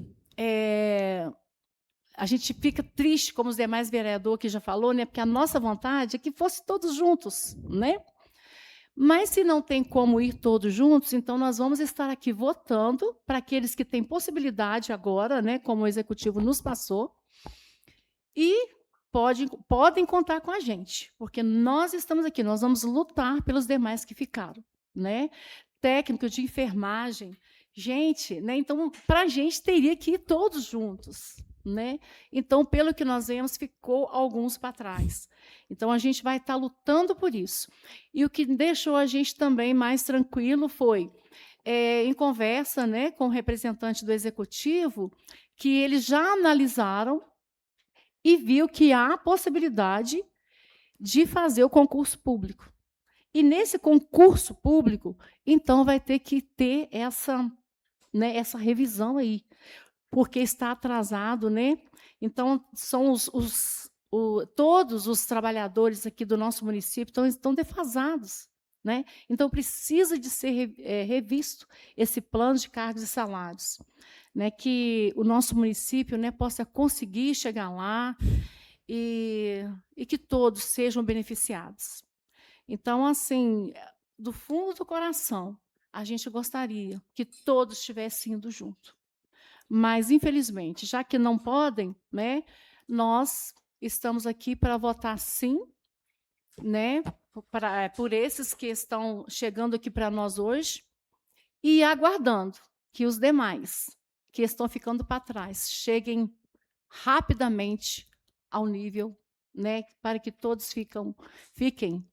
fica triste, como os demais vereadores que já falou, né? Porque a nossa vontade é que fosse todos juntos, né? Mas se não tem como ir todos juntos, então nós vamos estar aqui votando para aqueles que têm possibilidade agora, né? Como o executivo nos passou, e podem contar com a gente, porque nós estamos aqui, nós vamos lutar pelos demais que ficaram, né? Técnico de enfermagem, gente, né? Então, para a gente teria que ir todos juntos, né? Então, pelo que nós vemos, ficou alguns para trás. Então, a gente vai estar lutando por isso. E o que deixou a gente também mais tranquilo foi, em conversa, né, com o representante do executivo, que eles já analisaram e viu que há a possibilidade de fazer o concurso público. E nesse concurso público, então, vai ter que ter essa revisão aí, porque está atrasado, né? Então, são todos os trabalhadores aqui do nosso município estão defasados, né? Então, precisa de ser revisto esse plano de cargos e salários, né? Que o nosso município, né, possa conseguir chegar lá e que todos sejam beneficiados. Então, assim, do fundo do coração, a gente gostaria que todos estivessem indo junto. Mas, infelizmente, já que não podem, né, nós estamos aqui para votar sim, né, por esses que estão chegando aqui para nós hoje, e aguardando que os demais, que estão ficando para trás, cheguem rapidamente ao nível, né, para que todos fiquem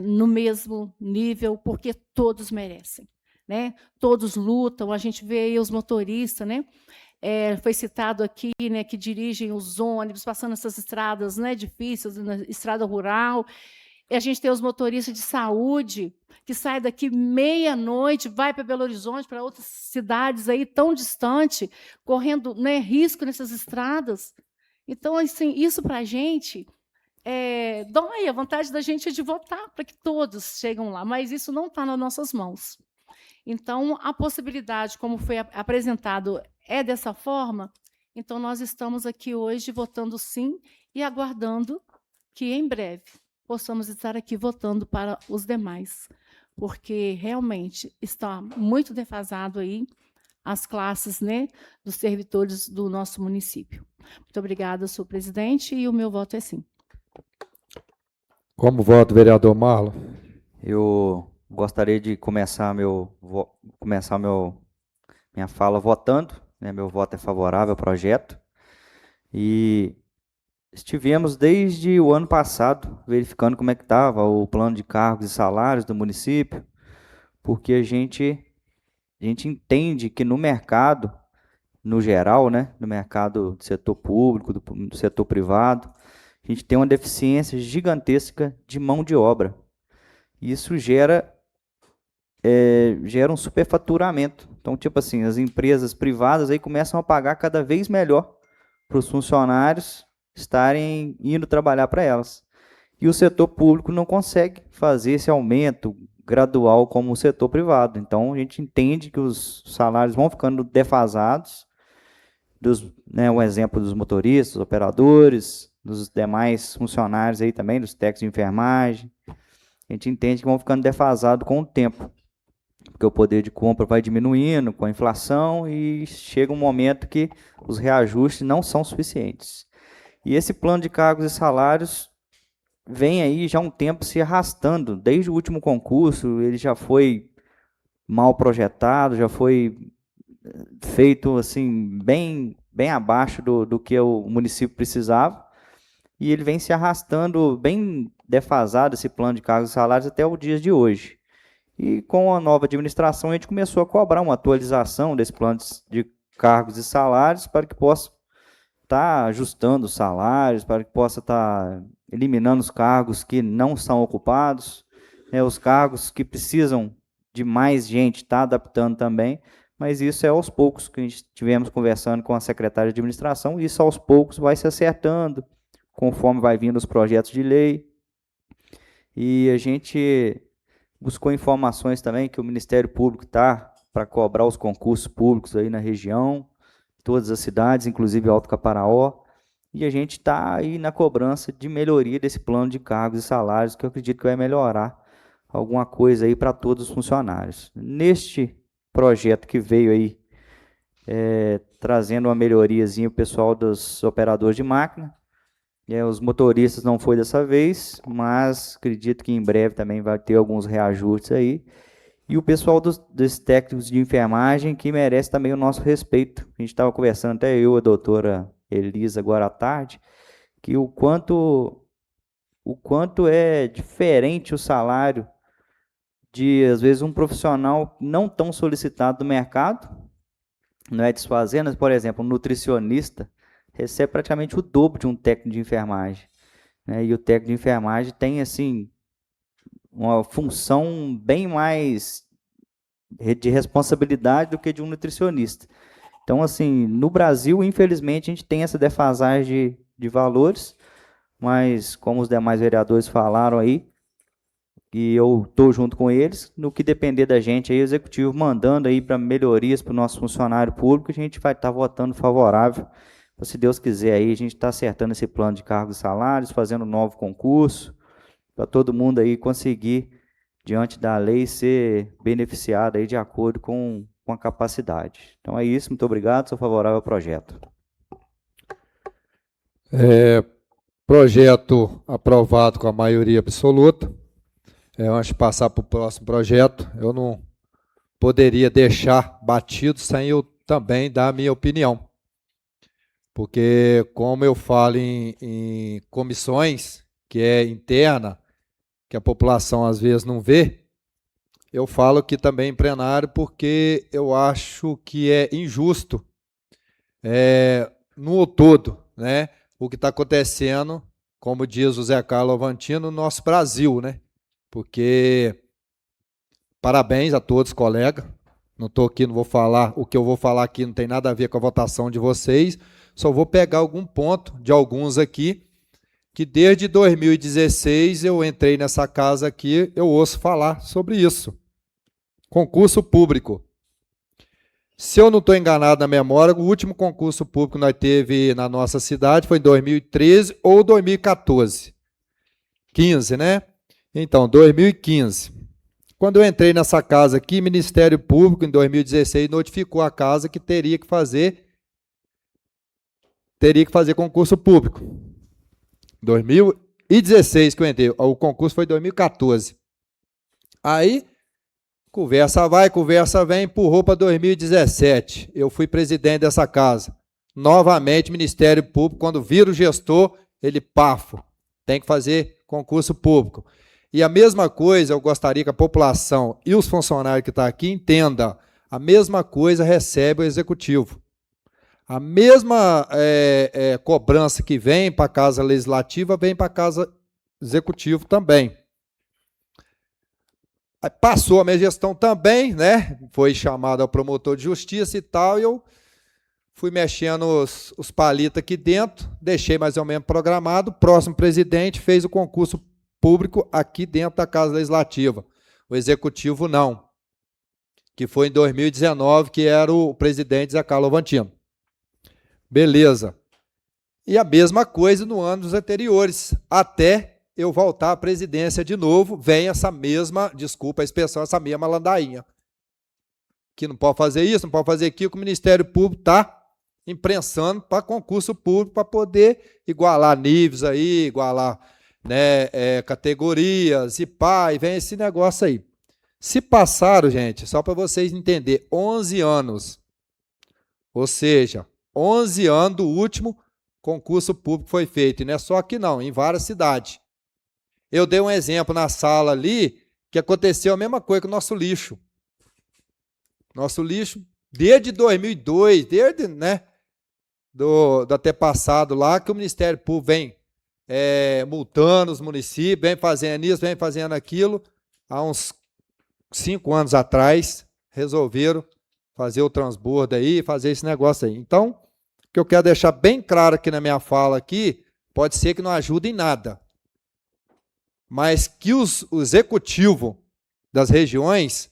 no mesmo nível, porque todos merecem, né? Todos lutam, a gente vê aí os motoristas, né? Foi citado aqui, né, que dirigem os ônibus, passando essas estradas, né, difíceis, na estrada rural. E a gente tem os motoristas de saúde, que saem daqui meia-noite, vai para Belo Horizonte, para outras cidades aí tão distantes, correndo, né, risco nessas estradas. Então, assim, isso para a gente dói, a vontade da gente é de votar para que todos cheguem lá, mas isso não está nas nossas mãos. Então, a possibilidade, como foi apresentado, é dessa forma. Então, nós estamos aqui hoje votando sim e aguardando que, em breve, possamos estar aqui votando para os demais, porque realmente está muito defasado aí as classes, né, dos servidores do nosso município. Muito obrigada, senhor presidente, e o meu voto é sim. Como voto, vereador Marlon? Eu gostaria de começar minha fala votando, né? Meu voto é favorável ao projeto. E estivemos desde o ano passado verificando como é que estava o plano de cargos e salários do município, porque a gente entende que no mercado, no geral, né, no mercado do setor público, do setor privado, a gente tem uma deficiência gigantesca de mão de obra. Isso gera um superfaturamento. Então, tipo assim, as empresas privadas aí começam a pagar cada vez melhor para os funcionários estarem indo trabalhar para elas. E o setor público não consegue fazer esse aumento gradual como o setor privado. Então, a gente entende que os salários vão ficando defasados, um exemplo dos motoristas, dos operadores, dos demais funcionários aí também, dos técnicos de enfermagem. A gente entende que vão ficando defasados com o tempo, porque o poder de compra vai diminuindo com a inflação e chega um momento que os reajustes não são suficientes. E esse plano de cargos e salários vem aí já há um tempo se arrastando. Desde o último concurso, ele já foi mal projetado, já foi feito assim bem abaixo do que o município precisava. E ele vem se arrastando bem defasado, esse plano de cargos e salários, até o dia de hoje. E com a nova administração, a gente começou a cobrar uma atualização desse plano de cargos e salários para que possa estar ajustando os salários, para que possa estar eliminando os cargos que não são ocupados, né, os cargos que precisam de mais gente, está adaptando também, mas isso é aos poucos que a gente estivemos conversando com a secretária de administração, e isso aos poucos vai se acertando, conforme vai vindo os projetos de lei. E a gente buscou informações também que o Ministério Público está para cobrar os concursos públicos aí na região, todas as cidades, inclusive Alto Caparaó, e a gente está aí na cobrança de melhoria desse plano de cargos e salários, que eu acredito que vai melhorar alguma coisa aí para todos os funcionários. Neste projeto que veio aí, trazendo uma melhoriazinha o pessoal dos operadores de máquina, os motoristas não foi dessa vez, mas acredito que em breve também vai ter alguns reajustes aí. E o pessoal dos técnicos de enfermagem, que merece também o nosso respeito. A gente estava conversando, até eu e a doutora Elisa, agora à tarde, que o quanto é diferente o salário de, às vezes, um profissional não tão solicitado do mercado, não é desfazendo, mas, por exemplo, um nutricionista recebe praticamente o dobro de um técnico de enfermagem, né? E o técnico de enfermagem tem, assim, uma função bem mais de responsabilidade do que de um nutricionista. Então, assim, no Brasil, infelizmente, a gente tem essa defasagem de valores, mas, como os demais vereadores falaram aí, e eu estou junto com eles, no que depender da gente, aí, o executivo mandando aí para melhorias para o nosso funcionário público, a gente vai estar votando favorável. Se Deus quiser, aí, a gente está acertando esse plano de cargos e salários, fazendo um novo concurso, para todo mundo aí conseguir, diante da lei, ser beneficiado aí de acordo com a capacidade. Então é isso, muito obrigado, sou favorável ao projeto. Projeto aprovado com a maioria absoluta. Antes de passar para o próximo projeto, eu não poderia deixar batido sem eu também dar a minha opinião. Porque, como eu falo em comissões, que é interna, que a população às vezes não vê, eu falo aqui também em plenário porque eu acho que é injusto, no todo, né, o que está acontecendo, como diz o Zé Carlos Avantino, no nosso Brasil, né? Porque, parabéns a todos, colega, não estou aqui, não vou falar, o que eu vou falar aqui não tem nada a ver com a votação de vocês, só vou pegar algum ponto de alguns aqui, que desde 2016 eu entrei nessa casa aqui, eu ouço falar sobre isso. Concurso público. Se eu não estou enganado na memória, o último concurso público que nós teve na nossa cidade foi em 2013 ou 2014. 15, né? Então, 2015. Quando eu entrei nessa casa aqui, Ministério Público, em 2016, notificou a casa que teria que fazer concurso público. 2016 que eu entrei, o concurso foi em 2014. Aí, conversa vai, conversa vem, empurrou para 2017. Eu fui presidente dessa casa. Novamente, Ministério Público, quando vira o gestor, ele pafo, tem que fazer concurso público. E a mesma coisa, eu gostaria que a população e os funcionários que estão aqui entendam, a mesma coisa recebe o executivo. A mesma cobrança que vem para a Casa Legislativa, vem para a Casa Executiva também. Aí passou a minha gestão também, né? Foi chamado ao promotor de justiça e tal, e eu fui mexendo os palitos aqui dentro, deixei mais ou menos programado, o próximo presidente fez o concurso público aqui dentro da Casa Legislativa. O Executivo não, que foi em 2019, que era o presidente Zé Carlos Avantino. Beleza. E a mesma coisa no anos anteriores, até eu voltar à presidência de novo, vem essa mesma, desculpa a expressão, essa mesma landainha. Que não pode fazer isso, não pode fazer aquilo, que o Ministério Público está imprensando para concurso público, para poder igualar níveis aí, igualar, né, categorias, e pá, e vem esse negócio aí. Se passaram, gente, só para vocês entenderem, 11 anos, ou seja, 11 anos do último concurso público foi feito, e não é só aqui não, em várias cidades. Eu dei um exemplo na sala ali, que aconteceu a mesma coisa com o nosso lixo. Nosso lixo, desde 2002, desde, né, do até passado lá, que o Ministério Público vem multando os municípios, vem fazendo isso, vem fazendo aquilo. Há uns 5 anos atrás, resolveram fazer o transbordo aí, fazer esse negócio aí. Então, o que eu quero deixar bem claro aqui na minha fala aqui, pode ser que não ajude em nada, mas que o executivo das regiões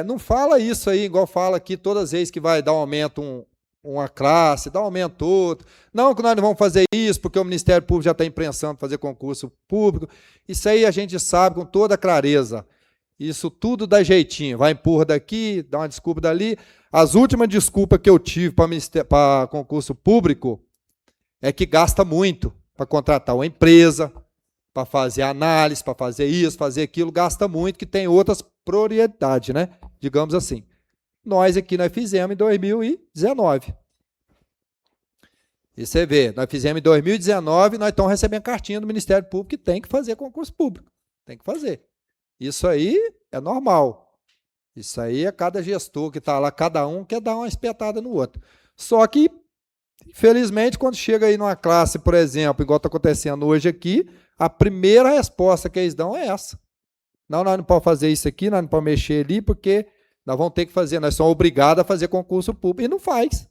não fala isso aí, igual fala aqui todas as vezes que vai dar um aumento uma classe, dá um aumento outro. Não que nós não vamos fazer isso, porque o Ministério Público já está imprensando fazer concurso público. Isso aí a gente sabe com toda clareza. Isso tudo dá jeitinho. Vai empurra daqui, dá uma desculpa dali. As últimas desculpas que eu tive para concurso público é que gasta muito para contratar uma empresa, para fazer análise, para fazer isso, fazer aquilo, gasta muito, que tem outras prioridades, né? Digamos assim. Nós aqui fizemos em 2019. E você vê, nós fizemos em 2019, nós estamos recebendo cartinha do Ministério Público que tem que fazer concurso público. Tem que fazer. Isso aí é normal. Isso aí é cada gestor que está lá, cada um quer dar uma espetada no outro. Só que, infelizmente, quando chega aí numa classe, por exemplo, igual está acontecendo hoje aqui, a primeira resposta que eles dão é essa. Não, nós não podemos fazer isso aqui, nós não podemos mexer ali, porque nós vamos ter que fazer, nós somos obrigados a fazer concurso público. E não faz.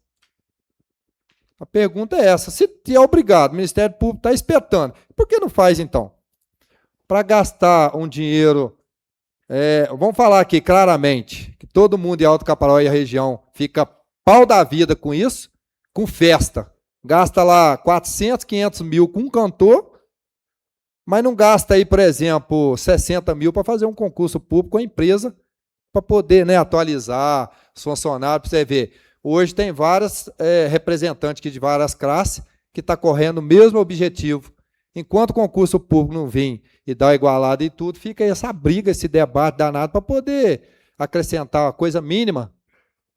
A pergunta é essa. Se é obrigado, o Ministério Público está espetando, por que não faz então? Para gastar um dinheiro, vamos falar aqui claramente, que todo mundo em Alto Caparaó e a região fica pau da vida com isso, com festa. Gasta lá 400, 500 mil com um cantor, mas não gasta aí, por exemplo, 60 mil para fazer um concurso público com a empresa, para poder atualizar os funcionários, para você ver. Hoje tem vários representantes aqui de várias classes que estão correndo o mesmo objetivo. Enquanto o concurso público não vir e dar igualada e tudo, fica essa briga, esse debate danado para poder acrescentar uma coisa mínima.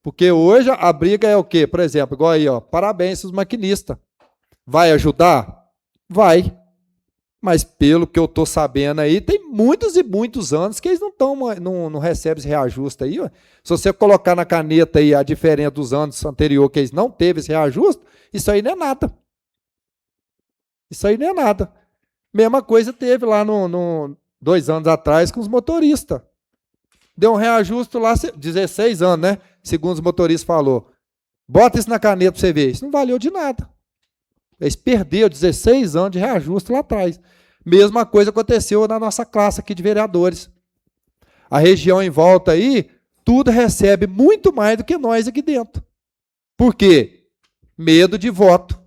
Porque hoje a briga é o quê? Por exemplo, igual aí, ó, parabéns os maquinistas. Vai ajudar? Vai. Mas pelo que eu estou sabendo aí, tem muitos e muitos anos que eles não recebem esse reajuste aí. Ó. Se você colocar na caneta aí a diferença dos anos anteriores que eles não teve esse reajuste, isso aí não é nada. Isso aí não é nada. Mesma coisa teve lá 2 anos atrás com os motoristas. Deu um reajuste lá, 16 anos, né? Segundo os motoristas falou. Bota isso na caneta para você ver. Isso não valeu de nada. Eles perderam 16 anos de reajuste lá atrás. Mesma coisa aconteceu na nossa classe aqui de vereadores. A região em volta aí, tudo recebe muito mais do que nós aqui dentro. Por quê? Medo de voto.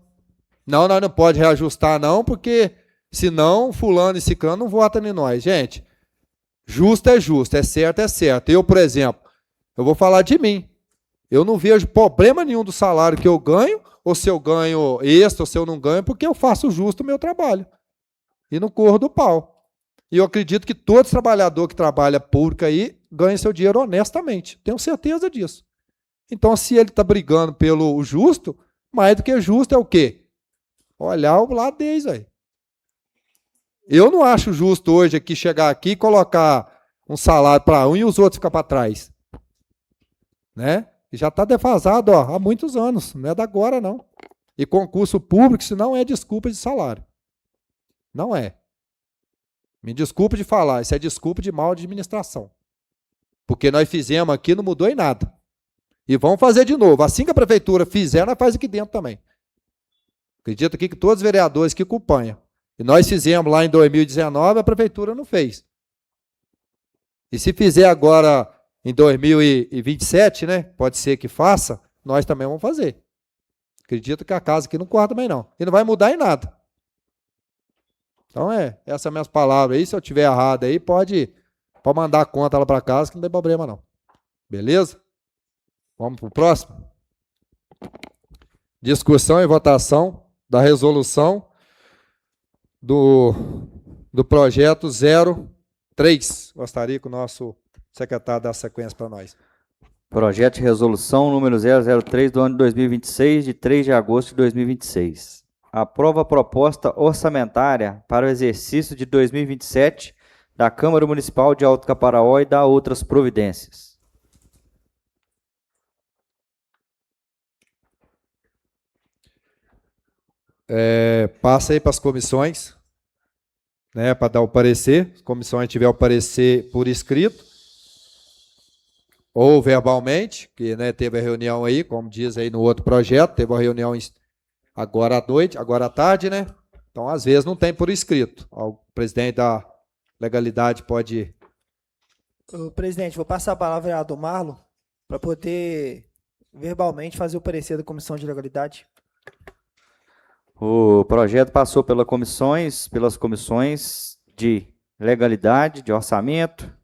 Não, nós não pode reajustar não, porque senão fulano e ciclano não votam em nós. Gente, justo, é certo, é certo. Eu, por exemplo, eu vou falar de mim. Eu não vejo problema nenhum do salário que eu ganho, ou se eu ganho extra, ou se eu não ganho, porque eu faço justo o meu trabalho. E não corro do pau. E eu acredito que todo trabalhador que trabalha público aí ganha seu dinheiro honestamente. Tenho certeza disso. Então, se ele está brigando pelo justo, mais do que justo é o quê? Olhar o lado deles aí. Eu não acho justo hoje aqui chegar aqui e colocar um salário para um e os outros ficar para trás. Né? E já está defasado há muitos anos, não é da agora não. E concurso público, isso não é desculpa de salário. Não é. Me desculpe de falar, isso é desculpa de mal administração. Porque nós fizemos aqui, não mudou em nada. E vamos fazer de novo. Assim que a prefeitura fizer, nós faz aqui dentro também. Acredito aqui que todos os vereadores que acompanham. E nós fizemos lá em 2019, a prefeitura não fez. E se fizer agora em 2027, né? Pode ser que faça, nós também vamos fazer. Acredito que a casa aqui não corre também não. E não vai mudar em nada. Então essas são minhas palavras aí. Se eu estiver errado aí, pode mandar a conta lá para casa, que não tem problema não. Beleza? Vamos para o próximo? Discussão e votação da resolução do projeto 03. Gostaria que o nosso secretário desse sequência para nós. Projeto de resolução número 003 do ano de 2026, de 3 de agosto de 2026. Aprova a proposta orçamentária para o exercício de 2027 da Câmara Municipal de Alto Caparaó e dá outras providências. passa aí para as comissões, né, para dar o parecer. As comissões tiver o parecer por escrito ou verbalmente, que, né, teve a reunião aí, como diz aí no outro projeto, teve uma reunião agora à noite, agora à tarde, né? Então, às vezes, não tem por escrito. O presidente da legalidade pode... Ô, presidente, vou passar a palavra ao vereador Marlon para poder verbalmente fazer o parecer da comissão de legalidade. O projeto passou pelas comissões de legalidade, de orçamento,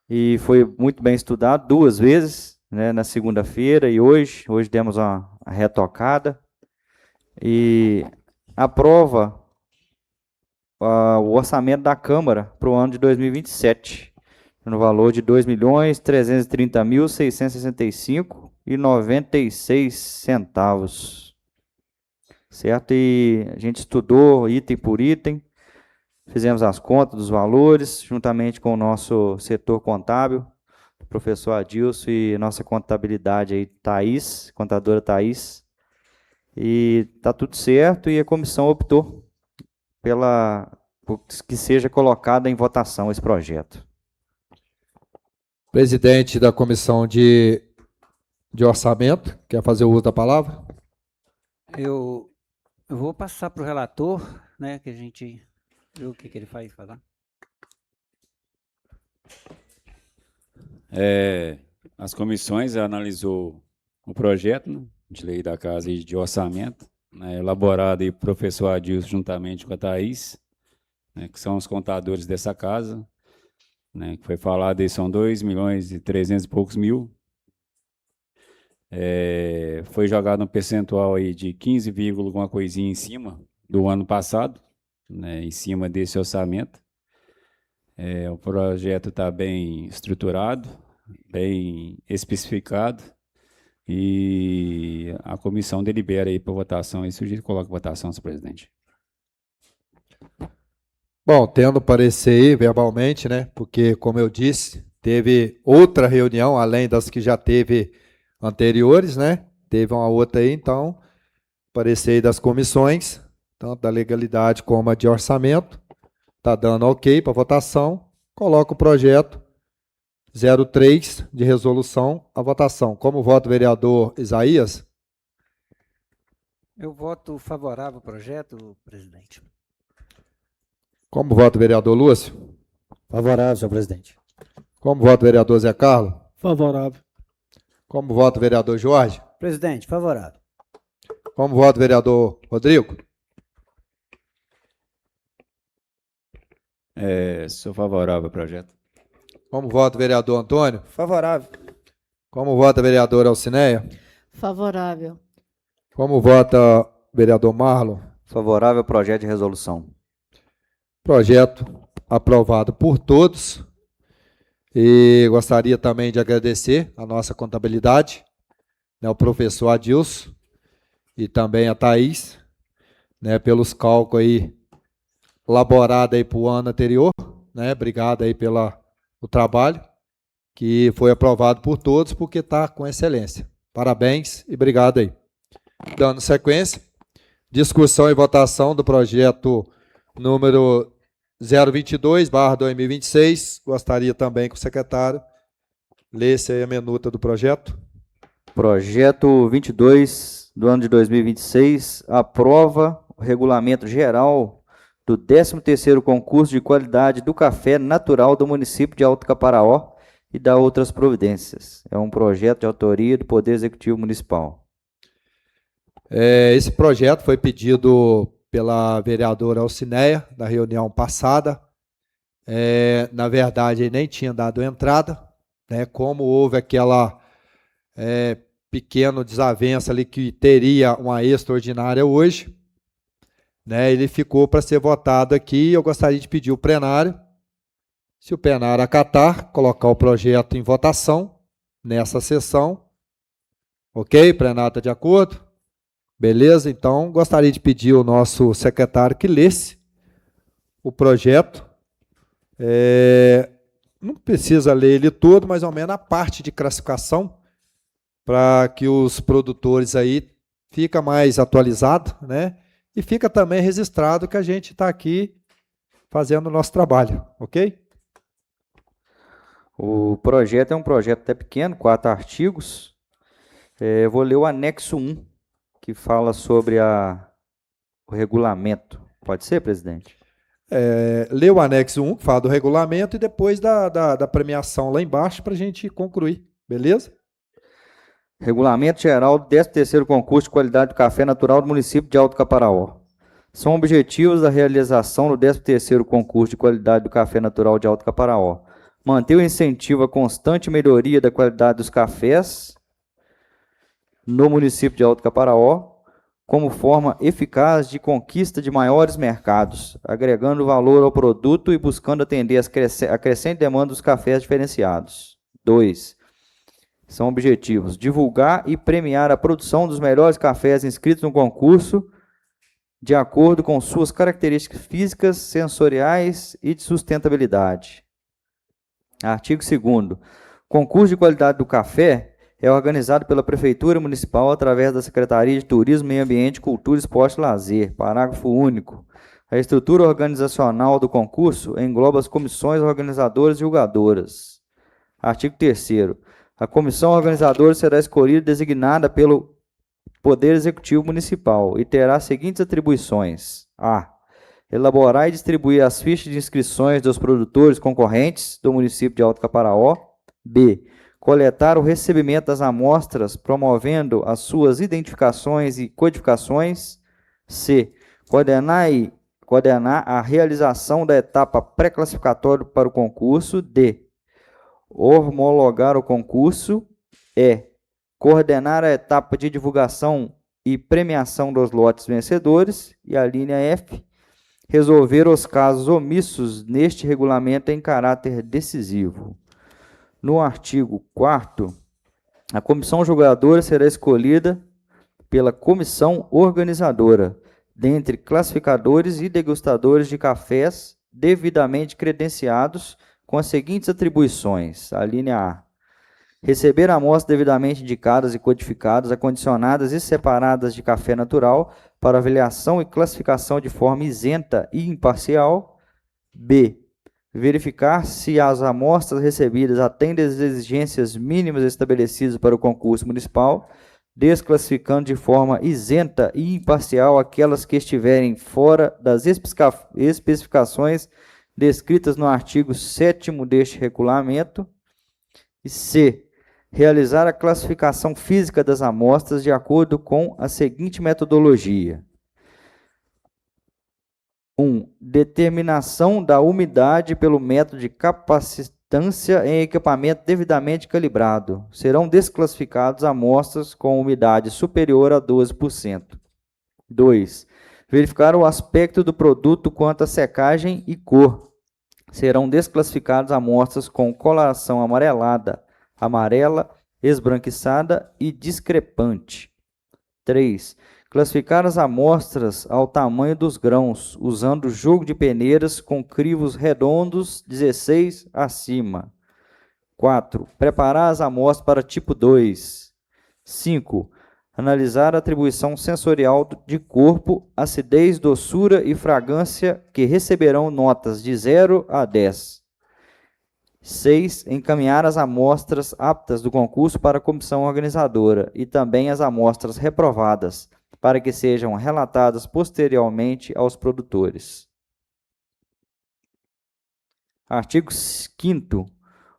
e foi muito bem estudado 2 vezes, né, na segunda-feira e hoje. Hoje demos uma retocada e aprova o orçamento da Câmara para o ano de 2027, no valor de R$ 2.330.665,96. Certo? E a gente estudou item por item, fizemos as contas dos valores, juntamente com o nosso setor contábil, o professor Adilson e nossa contabilidade aí, Thaís, contadora Thaís. E está tudo certo e a comissão optou por que seja colocado em votação esse projeto. Presidente da comissão de orçamento, quer fazer o uso da palavra? Eu vou passar para o relator, né, que a gente viu o que ele faz falar. As comissões analisou o projeto, né, de lei da casa e de orçamento, né, elaborado aí pelo professor Adilson juntamente com a Thaís, né, que são os contadores dessa casa, né, que foi falado aí, são 2.300.000 e poucos. Foi jogado um percentual aí de 15, alguma coisinha em cima do ano passado, né, em cima desse orçamento. O projeto está bem estruturado, bem especificado, e a comissão delibera aí para votação. E sugiro que coloque votação, senhor presidente. Bom, tendo parecer aí verbalmente, né? Porque, como eu disse, teve outra reunião, além das que já teve anteriores, né? Teve uma outra aí, então, parecer aí das comissões, tanto da legalidade como a de orçamento, está dando ok para votação, coloca o projeto 03 de resolução à votação. Como voto o vereador Isaías? Eu voto favorável ao projeto, presidente. Como voto o vereador Lúcio? Favorável, senhor presidente. Como voto o vereador Zé Carlos? Favorável. Como voto o vereador Jorge? Presidente, favorável. Como voto o vereador Rodrigo? Sou favorável ao projeto. Como voto o vereador Antônio? Favorável. Como vota a vereadora Alcineia? Favorável. Como vota o vereador Marlon? Favorável ao projeto de resolução. Projeto aprovado por todos. E gostaria também de agradecer a nossa contabilidade, né, o professor Adilson e também a Thaís, né, pelos cálculos aí elaborados aí para o ano anterior, né? Obrigado aí pelo trabalho que foi aprovado por todos, porque está com excelência. Parabéns e obrigado aí. Dando sequência, discussão e votação do projeto número 022/2026. Gostaria também que o secretário lesse aí a minuta do projeto. Projeto 22 do ano de 2026 aprova o regulamento geral do 13º concurso de qualidade do café natural do município de Alto Caparaó e da outras providências. É um projeto de autoria do Poder Executivo Municipal. Esse projeto foi pedido pela vereadora Alcineia, na reunião passada. Na verdade, nem tinha dado entrada, né? Como houve aquela pequena desavença ali que teria uma extraordinária hoje, né? Ele ficou para ser votado aqui. Eu gostaria de pedir ao plenário, se o plenário acatar, colocar o projeto em votação nessa sessão. Ok? Plenário está de acordo? Beleza? Então, gostaria de pedir ao nosso secretário que lesse o projeto. Não precisa ler ele todo, mais ou menos a parte de classificação, para que os produtores aí fiquem mais atualizados, né? e fica também registrado que a gente está aqui fazendo o nosso trabalho, ok? O projeto é um projeto até pequeno, 4 artigos. Eu vou ler o anexo 1, que fala sobre o regulamento. Pode ser, presidente? Lê o anexo 1, que fala do regulamento, e depois da premiação lá embaixo para a gente concluir, beleza? Regulamento geral do 13º concurso de qualidade do café natural do município de Alto Caparaó. São objetivos da realização do 13º concurso de qualidade do café natural de Alto Caparaó: manter o incentivo à constante melhoria da qualidade dos cafés no município de Alto Caparaó, como forma eficaz de conquista de maiores mercados, agregando valor ao produto e buscando atender a crescente demanda dos cafés diferenciados. 2. São objetivos: divulgar e premiar a produção dos melhores cafés inscritos no concurso, de acordo com suas características físicas, sensoriais e de sustentabilidade. Artigo 2º. Concurso de qualidade do café é organizado pela Prefeitura Municipal através da Secretaria de Turismo, Meio Ambiente, Cultura, Esporte e Lazer. Parágrafo único. A estrutura organizacional do concurso engloba as comissões organizadoras e julgadoras. Artigo 3º. A comissão organizadora será escolhida e designada pelo Poder Executivo Municipal e terá as seguintes atribuições: a. Elaborar e distribuir as fichas de inscrições dos produtores concorrentes do município de Alto Caparaó. B. Coletar o recebimento das amostras, promovendo as suas identificações e codificações. C. Coordenar a realização da etapa pré-classificatória para o concurso. D. Homologar o concurso. E. Coordenar a etapa de divulgação e premiação dos lotes vencedores. E a linha F. Resolver os casos omissos neste regulamento em caráter decisivo. No artigo 4º, a comissão julgadora será escolhida pela comissão organizadora, dentre classificadores e degustadores de cafés devidamente credenciados, com as seguintes atribuições: a linha A. Receber amostras devidamente indicadas e codificadas, acondicionadas e separadas de café natural para avaliação e classificação de forma isenta e imparcial. B. Verificar se as amostras recebidas atendem às exigências mínimas estabelecidas para o concurso municipal, desclassificando de forma isenta e imparcial aquelas que estiverem fora das especificações descritas no artigo 7º deste regulamento. E C. Realizar a classificação física das amostras de acordo com a seguinte metodologia: 1. Determinação da umidade pelo método de capacitância em equipamento devidamente calibrado. Serão desclassificadas amostras com umidade superior a 12%. 2. Verificar o aspecto do produto quanto à secagem e cor. Serão desclassificadas amostras com coloração amarelada, amarela, esbranquiçada e discrepante. 3. Classificar as amostras ao tamanho dos grãos, usando jogo de peneiras com crivos redondos 16 acima. 4. Preparar as amostras para tipo 2. 5. Analisar a atribuição sensorial de corpo, acidez, doçura e fragrância, que receberão notas de 0 a 10. 6. Encaminhar as amostras aptas do concurso para a comissão organizadora e também as amostras reprovadas, para que sejam relatadas posteriormente aos produtores. Artigo 5º.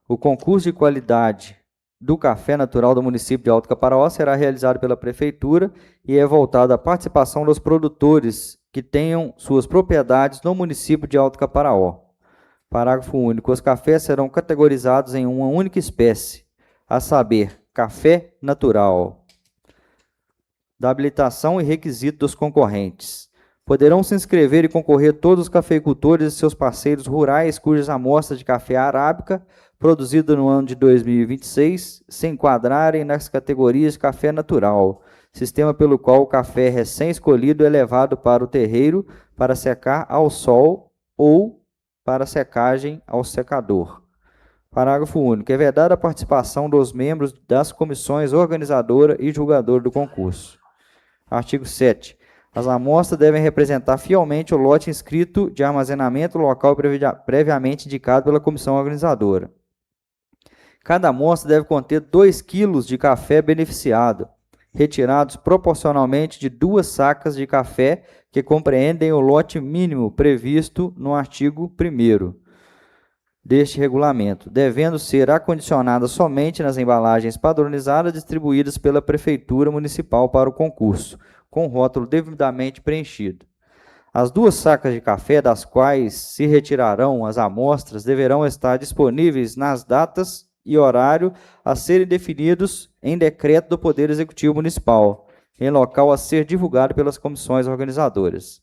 O concurso de qualidade do café natural do município de Alto Caparaó será realizado pela Prefeitura e é voltado à participação dos produtores que tenham suas propriedades no município de Alto Caparaó. Parágrafo único. Os cafés serão categorizados em uma única espécie, a saber, café natural. Da habilitação e requisito dos concorrentes. Poderão se inscrever e concorrer todos os cafeicultores e seus parceiros rurais cujas amostras de café arábica, produzida no ano de 2026, se enquadrarem nas categorias de café natural, sistema pelo qual o café recém-escolhido é levado para o terreiro para secar ao sol ou para secagem ao secador. Parágrafo único. É vedada a participação dos membros das comissões organizadora e julgadora do concurso. Artigo 7. As amostras devem representar fielmente o lote inscrito de armazenamento local previamente indicado pela comissão organizadora. Cada amostra deve conter 2 kg de café beneficiado, retirados proporcionalmente de 2 sacas de café que compreendem o lote mínimo previsto no artigo 1º deste regulamento, devendo ser acondicionada somente nas embalagens padronizadas distribuídas pela Prefeitura Municipal para o concurso, com rótulo devidamente preenchido. As 2 sacas de café, das quais se retirarão as amostras, deverão estar disponíveis nas datas e horário a serem definidos em decreto do Poder Executivo Municipal, em local a ser divulgado pelas comissões organizadoras.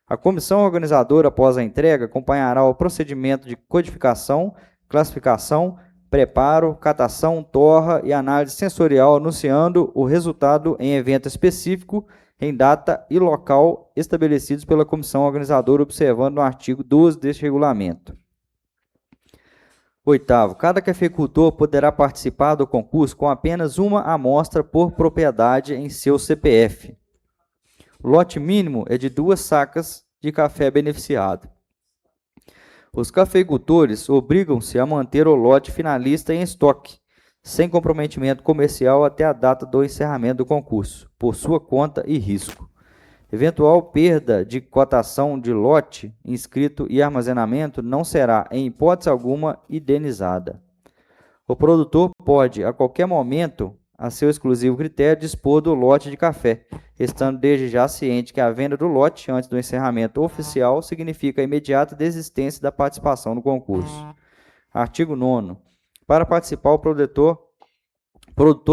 A comissão organizadora, após a entrega, acompanhará o procedimento de codificação, classificação, preparo, catação, torra e análise sensorial, anunciando o resultado em evento específico, em data e local estabelecidos pela comissão organizadora, observando no artigo 12 deste regulamento. 8º, cada cafeicultor poderá participar do concurso com apenas uma amostra por propriedade em seu CPF. O lote mínimo é de 2 sacas de café beneficiado. Os cafeicultores obrigam-se a manter o lote finalista em estoque, sem comprometimento comercial até a data do encerramento do concurso, por sua conta e risco. Eventual perda de cotação de lote, inscrito e armazenamento não será, em hipótese alguma, indenizada. O produtor pode, a qualquer momento, a seu exclusivo critério, dispor do lote de café, estando desde já ciente que a venda do lote antes do encerramento oficial significa a imediata desistência da participação no concurso. Artigo 9º. Para participar, o produtor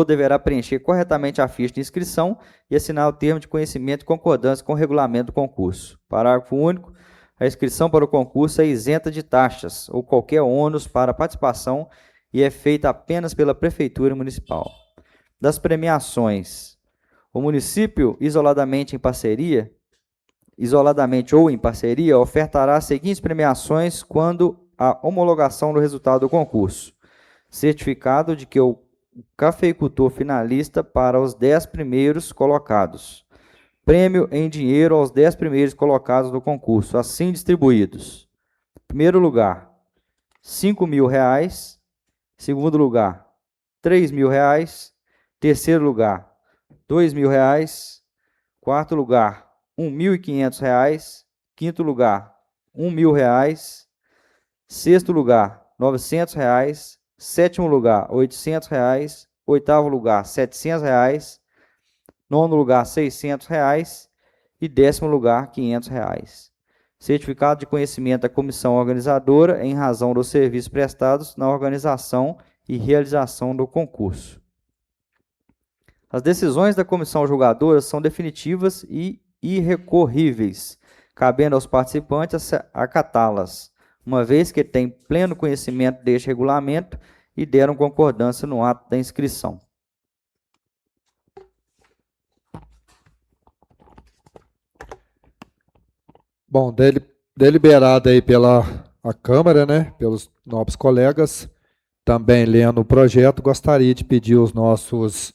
deverá preencher corretamente a ficha de inscrição e assinar o termo de conhecimento e concordância com o regulamento do concurso. Parágrafo único. A inscrição para o concurso é isenta de taxas ou qualquer ônus para a participação e é feita apenas pela Prefeitura Municipal. Das premiações, o município, isoladamente ou em parceria, ofertará as seguintes premiações quando a homologação do resultado do concurso. Certificado de que o cafeicultor finalista para os 10 primeiros colocados. Prêmio em dinheiro aos 10 primeiros colocados do concurso, assim distribuídos. Primeiro lugar, R$5.000. Segundo lugar, R$3.000. Terceiro lugar, R$2.000. Quarto lugar, R$1.500. Quinto lugar, R$1.000. Sexto lugar, R$900. Sétimo lugar, R$800. Oitavo lugar, R$700. Nono lugar, R$600. E 10º lugar, R$500. Certificado de conhecimento da comissão organizadora em razão dos serviços prestados na organização e realização do concurso. As decisões da comissão julgadora são definitivas e irrecorríveis, cabendo aos participantes acatá-las, uma vez que têm pleno conhecimento deste regulamento e deram concordância no ato da inscrição. Bom, deliberado aí pela a Câmara, né, pelos nobres colegas, também lendo o projeto, gostaria de pedir aos nossos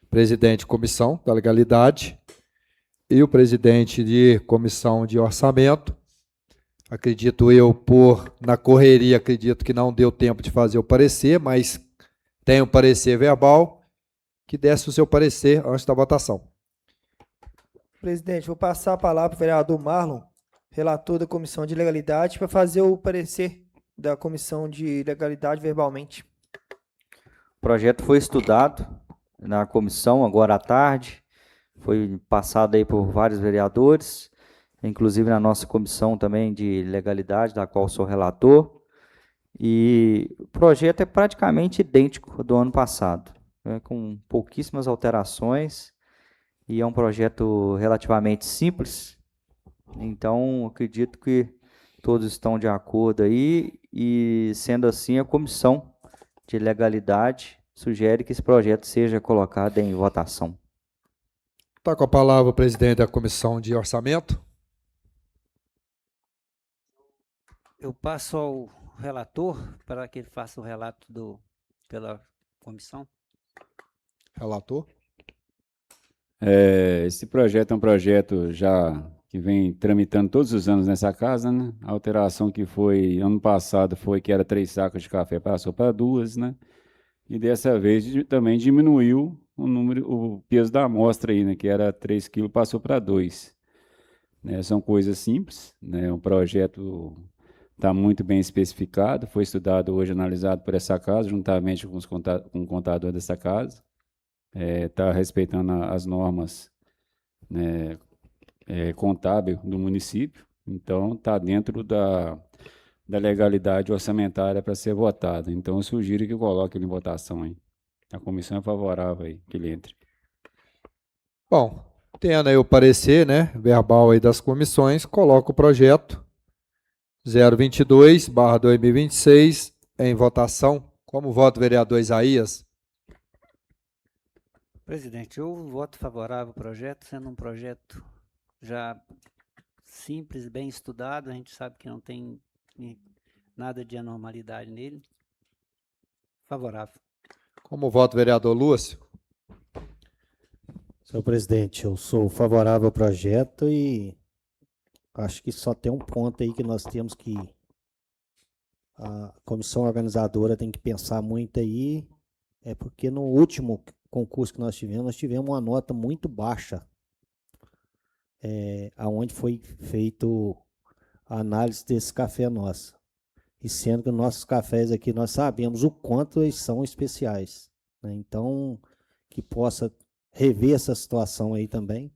presidente de comissão da legalidade e o presidente de comissão de orçamento, acredito eu, na correria, acredito que não deu tempo de fazer o parecer, mas tem o parecer verbal, que desse o seu parecer antes da votação. Presidente, vou passar a palavra para o vereador Marlon, relator da Comissão de Legalidade, para fazer o parecer da Comissão de Legalidade verbalmente. O projeto foi estudado na comissão agora à tarde, foi passado aí por vários vereadores, inclusive na nossa comissão também de legalidade, da qual sou relator, e o projeto é praticamente idêntico ao do ano passado, né, com pouquíssimas alterações, e é um projeto relativamente simples, então acredito que todos estão de acordo aí, e sendo assim a comissão de legalidade sugere que esse projeto seja colocado em votação. Está com a palavra o presidente da Comissão de Orçamento. Eu passo ao relator para que ele faça o relato pela comissão. Relator. Esse projeto é um projeto já que vem tramitando todos os anos nessa casa, né? A alteração que foi ano passado foi que era 3 sacos de café, passou para 2, né? E dessa vez também diminuiu o peso da amostra aí, né? Que era 3 quilos, passou para 2. Né? São coisas simples, né? O projeto está muito bem especificado, foi estudado hoje, analisado por essa casa, juntamente com com o contador dessa casa. Está respeitando as normas, né, contábil do município, então está dentro da legalidade orçamentária para ser votado. Então, eu sugiro que coloque ele em votação aí. A comissão é favorável aí, que ele entre. Bom, tendo aí o parecer, né, verbal aí das comissões, coloco o projeto 022/2026 em votação. Como voto, vereador Isaías? Presidente, eu voto favorável ao projeto, sendo um projeto já simples, bem estudado, a gente sabe que não tem nada de anormalidade nele. Favorável. Como voto, vereador Lúcio? Senhor presidente, eu sou favorável ao projeto e acho que só tem um ponto aí que nós temos que a comissão organizadora tem que pensar muito aí, porque no último concurso que nós tivemos uma nota muito baixa, aonde foi feito a análise desse café nosso. E sendo que nossos cafés aqui, nós sabemos o quanto eles são especiais, né? Então, que possa rever essa situação aí também,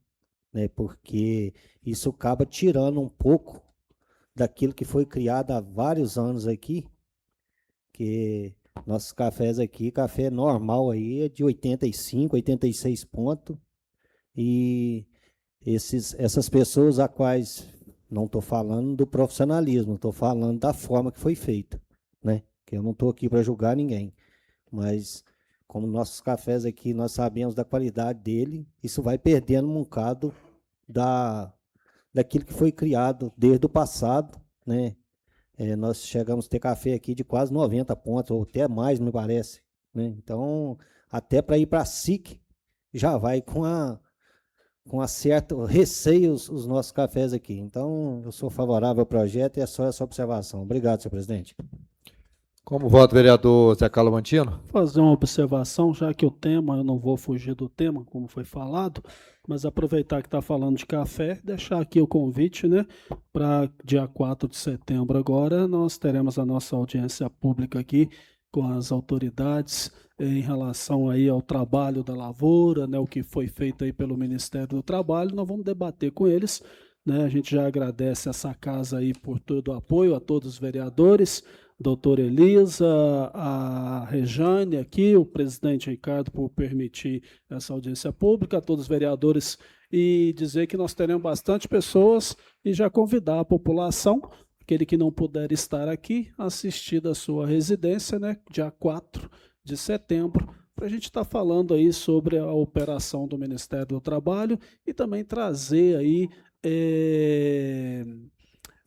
né? Porque isso acaba tirando um pouco daquilo que foi criado há vários anos aqui, que nossos cafés aqui, café normal aí é de 85, 86 pontos, e essas pessoas a quais, não estou falando do profissionalismo, estou falando da forma que foi feita, né? Que eu não estou aqui para julgar ninguém, mas como nossos cafés aqui, nós sabemos da qualidade dele, isso vai perdendo um bocado daquilo que foi criado desde o passado, né? Nós chegamos a ter café aqui de quase 90 pontos, ou até mais, me parece, né? Então, até para ir para a SIC, já vai com certo receio os nossos cafés aqui. Então, eu sou favorável ao projeto e é só essa observação. Obrigado, senhor presidente. Como voto, vereador Zé Carlos Mantino? Fazer uma observação, já que o tema, eu não vou fugir do tema, como foi falado, mas aproveitar que está falando de café, deixar aqui o convite, né, para dia 4 de setembro agora, nós teremos a nossa audiência pública aqui com as autoridades em relação aí ao trabalho da lavoura, né, o que foi feito aí pelo Ministério do Trabalho, nós vamos debater com eles, né, a gente já agradece essa casa aí por todo o apoio, a todos os vereadores, doutora Elisa, a Rejane aqui, o presidente Ricardo por permitir essa audiência pública, a todos os vereadores, e dizer que nós teremos bastante pessoas e já convidar a população, aquele que não puder estar aqui, assistir da sua residência, né, dia 4 de setembro, para a gente estar falando aí sobre a operação do Ministério do Trabalho e também trazer aí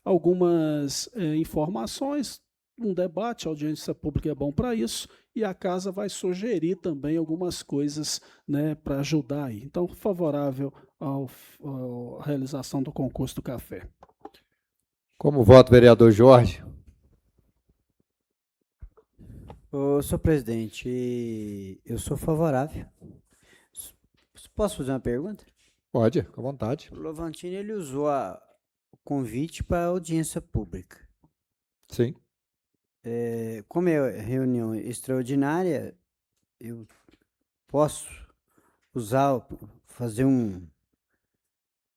algumas informações, um debate, a audiência pública é bom para isso, e a casa vai sugerir também algumas coisas, né, para ajudar aí. Então, favorável à realização do concurso do café. Como voto, vereador Jorge? Senhor presidente, eu sou favorável. Posso fazer uma pergunta? Pode, com vontade. O Lovantini, ele usou o convite para audiência pública. Sim. Como é reunião extraordinária, eu posso fazer um...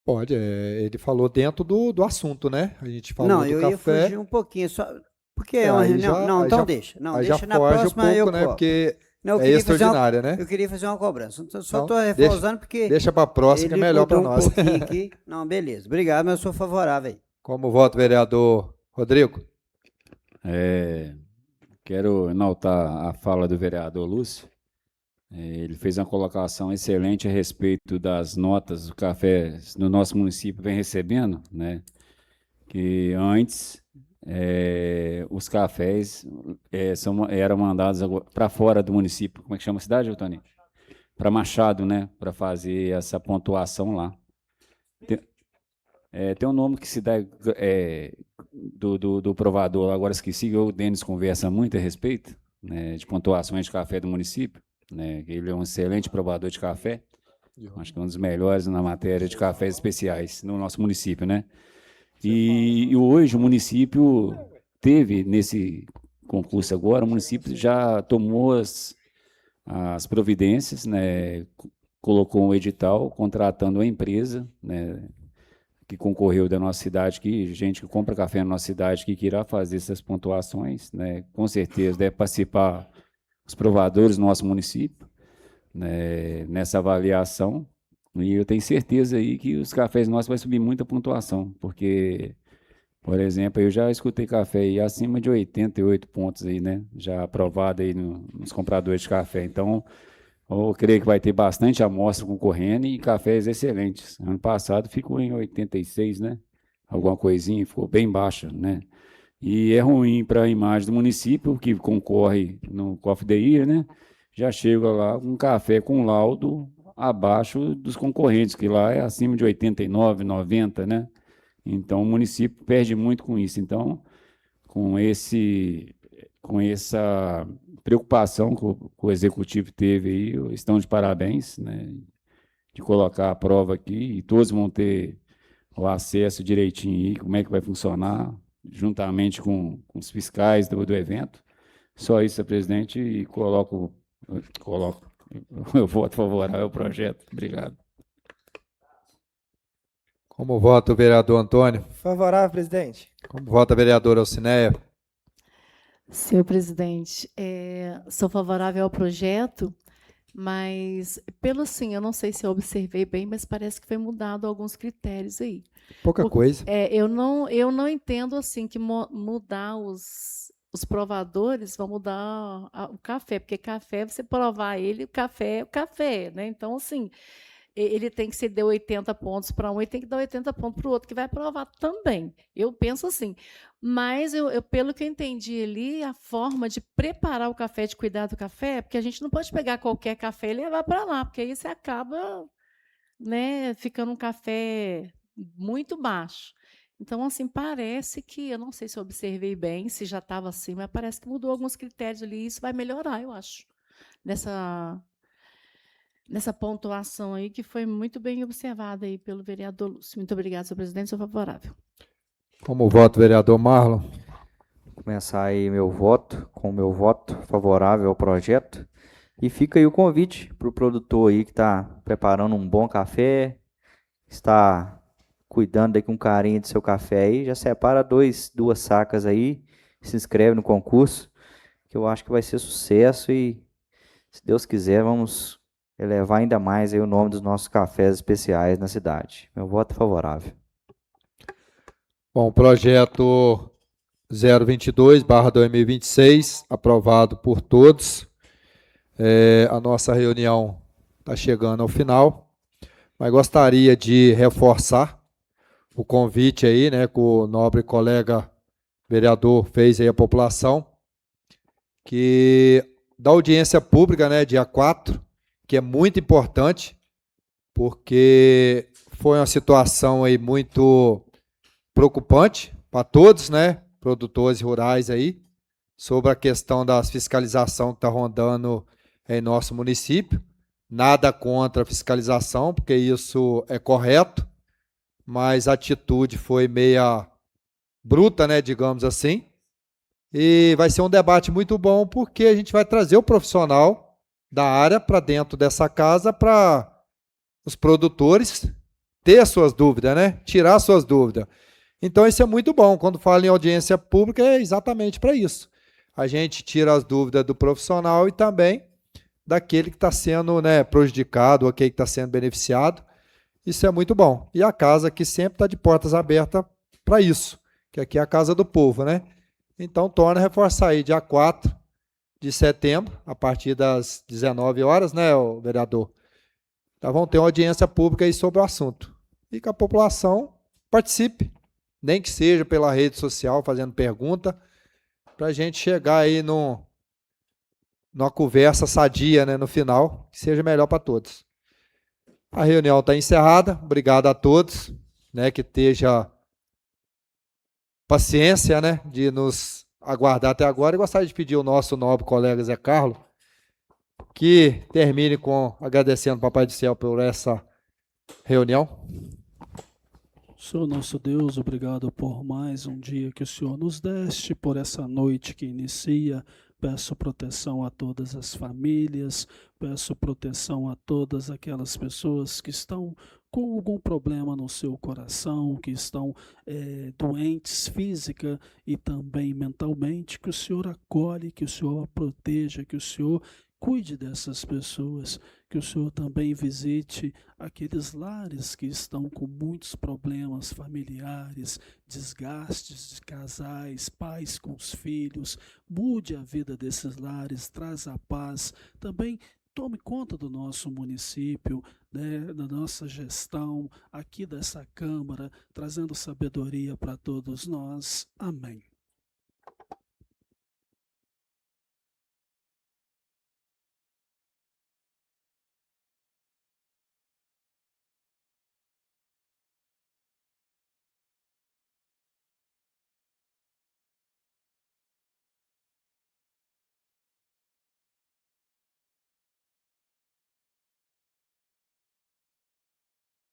Pode, ele falou dentro do assunto, né? A gente falou Não, do eu café. ia fugir um pouquinho, só porque é uma aí reunião... já- Não, aí então já- deixa. Não, Aí já deixa na foge próxima um pouco, eu né? coloco. Porque Não, eu é queria fazer extraordinária, né? Eu queria fazer uma cobrança. Só Então, estou reforçando porque Deixa para a próxima, que é ele melhor para mudou nós. um pouquinho aqui. Não, beleza. Obrigado, mas eu sou favorável aí. Como voto, vereador Rodrigo? Quero enaltar a fala do vereador Lúcio. Ele fez uma colocação excelente a respeito das notas do café no nosso município vem recebendo, né? Que antes os cafés eram mandados para fora do município. Como é que chama a cidade, Toninho? para Machado, né, para fazer essa pontuação lá. Tem um nome que se dá do provador, agora esqueci, o Denis conversa muito a respeito, né, de pontuações de café do município, né, ele é um excelente provador de café, acho que é um dos melhores na matéria de cafés especiais no nosso município, né? E hoje o município teve, nesse concurso agora, o município já tomou as providências, né, colocou um edital contratando uma empresa, né, que concorreu da nossa cidade, que gente que compra café na nossa cidade, que irá fazer essas pontuações, né, com certeza deve participar os provadores do nosso município, né, nessa avaliação, e eu tenho certeza aí que os cafés nossos vai subir muita pontuação, porque, por exemplo, eu já escutei café aí acima de 88 pontos aí, né, já aprovado aí nos compradores de café, então eu creio que vai ter bastante amostra concorrendo e cafés excelentes. Ano passado ficou em 86, né? Alguma coisinha, ficou bem baixa, né? E é ruim para a imagem do município, que concorre no Coffee the Year, né? Já chega lá com um café com laudo abaixo dos concorrentes, que lá é acima de 89, 90, né? Então o município perde muito com isso. Então, com essa preocupação que o executivo teve aí, estão de parabéns, né, de colocar a prova aqui, e todos vão ter o acesso direitinho aí, como é que vai funcionar, juntamente com os fiscais do evento. Só isso, senhor presidente, e coloco eu voto favorável ao projeto. Obrigado. Como vota o vereador Antônio? Favorável, presidente. Como vota a vereadora Alcineia? Senhor presidente, sou favorável ao projeto, mas pelo assim, eu não sei se eu observei bem, mas parece que foi mudado alguns critérios aí. Pouca coisa. Eu não entendo assim que mudar os provadores vão mudar o café, porque café, você provar ele, o café é o café, né? Então, assim, ele tem que se dar 80 pontos para um e tem que dar 80 pontos para o outro, que vai provar também. Eu penso assim. Mas, pelo que eu entendi ali, a forma de preparar o café, de cuidar do café, porque a gente não pode pegar qualquer café e levar para lá, porque aí você acaba, né, ficando um café muito baixo. Então, assim, parece que, eu não sei se eu observei bem, se já estava assim, mas parece que mudou alguns critérios ali, e isso vai melhorar, eu acho, nessa pontuação aí, que foi muito bem observada aí pelo vereador Lúcio. Muito obrigada, senhor presidente, sou favorável. Como vota o vereador Marlon? Vou começar aí com o meu voto favorável ao projeto. E fica aí o convite para o produtor aí que está preparando um bom café, está cuidando aí com carinho do seu café aí, já separa duas sacas aí, se inscreve no concurso, que eu acho que vai ser sucesso e, se Deus quiser, vamos elevar ainda mais aí o nome dos nossos cafés especiais na cidade. Meu voto é favorável. Bom, projeto 022/2026, aprovado por todos. A nossa reunião está chegando ao final, mas gostaria de reforçar o convite aí, né, que o nobre colega vereador fez aí à população, que da audiência pública, né, dia 4, que é muito importante, porque foi uma situação aí muito preocupante para todos, né, produtores rurais aí, sobre a questão das fiscalização que está rondando em nosso município. Nada contra a fiscalização, porque isso é correto, mas a atitude foi meia bruta, né, digamos assim. E vai ser um debate muito bom, porque a gente vai trazer o profissional da área para dentro dessa casa, para os produtores ter as suas dúvidas, né, tirar as suas dúvidas. Então, isso é muito bom. Quando fala em audiência pública, é exatamente para isso. A gente tira as dúvidas do profissional e também daquele que está sendo, né, prejudicado, ou aquele que está sendo beneficiado. Isso é muito bom. E a casa aqui sempre está de portas abertas para isso, que aqui é a casa do povo, né? Então, torna a reforçar aí, dia 4 de setembro, a partir das 19 horas, né, o vereador? Então, vamos ter uma audiência pública aí sobre o assunto. E que a população participe, nem que seja pela rede social, fazendo pergunta, para a gente chegar aí numa conversa sadia, né, no final, que seja melhor para todos. A reunião está encerrada. Obrigado a todos, né, que esteja paciência, né, de nos aguardar até agora. E gostaria de pedir ao nosso nobre colega Zé Carlos que termine agradecendo ao Papai do Céu por essa reunião. Senhor nosso Deus, obrigado por mais um dia que o Senhor nos deste, por essa noite que inicia. Peço proteção a todas as famílias, peço proteção a todas aquelas pessoas que estão com algum problema no seu coração, que estão doentes física e também mentalmente, que o Senhor acolhe, que o Senhor a proteja, que o Senhor cuide dessas pessoas, que o Senhor também visite aqueles lares que estão com muitos problemas familiares, desgastes de casais, pais com os filhos. Mude a vida desses lares, traz a paz. Também tome conta do nosso município, né, da nossa gestão aqui dessa Câmara, trazendo sabedoria para todos nós. Amém.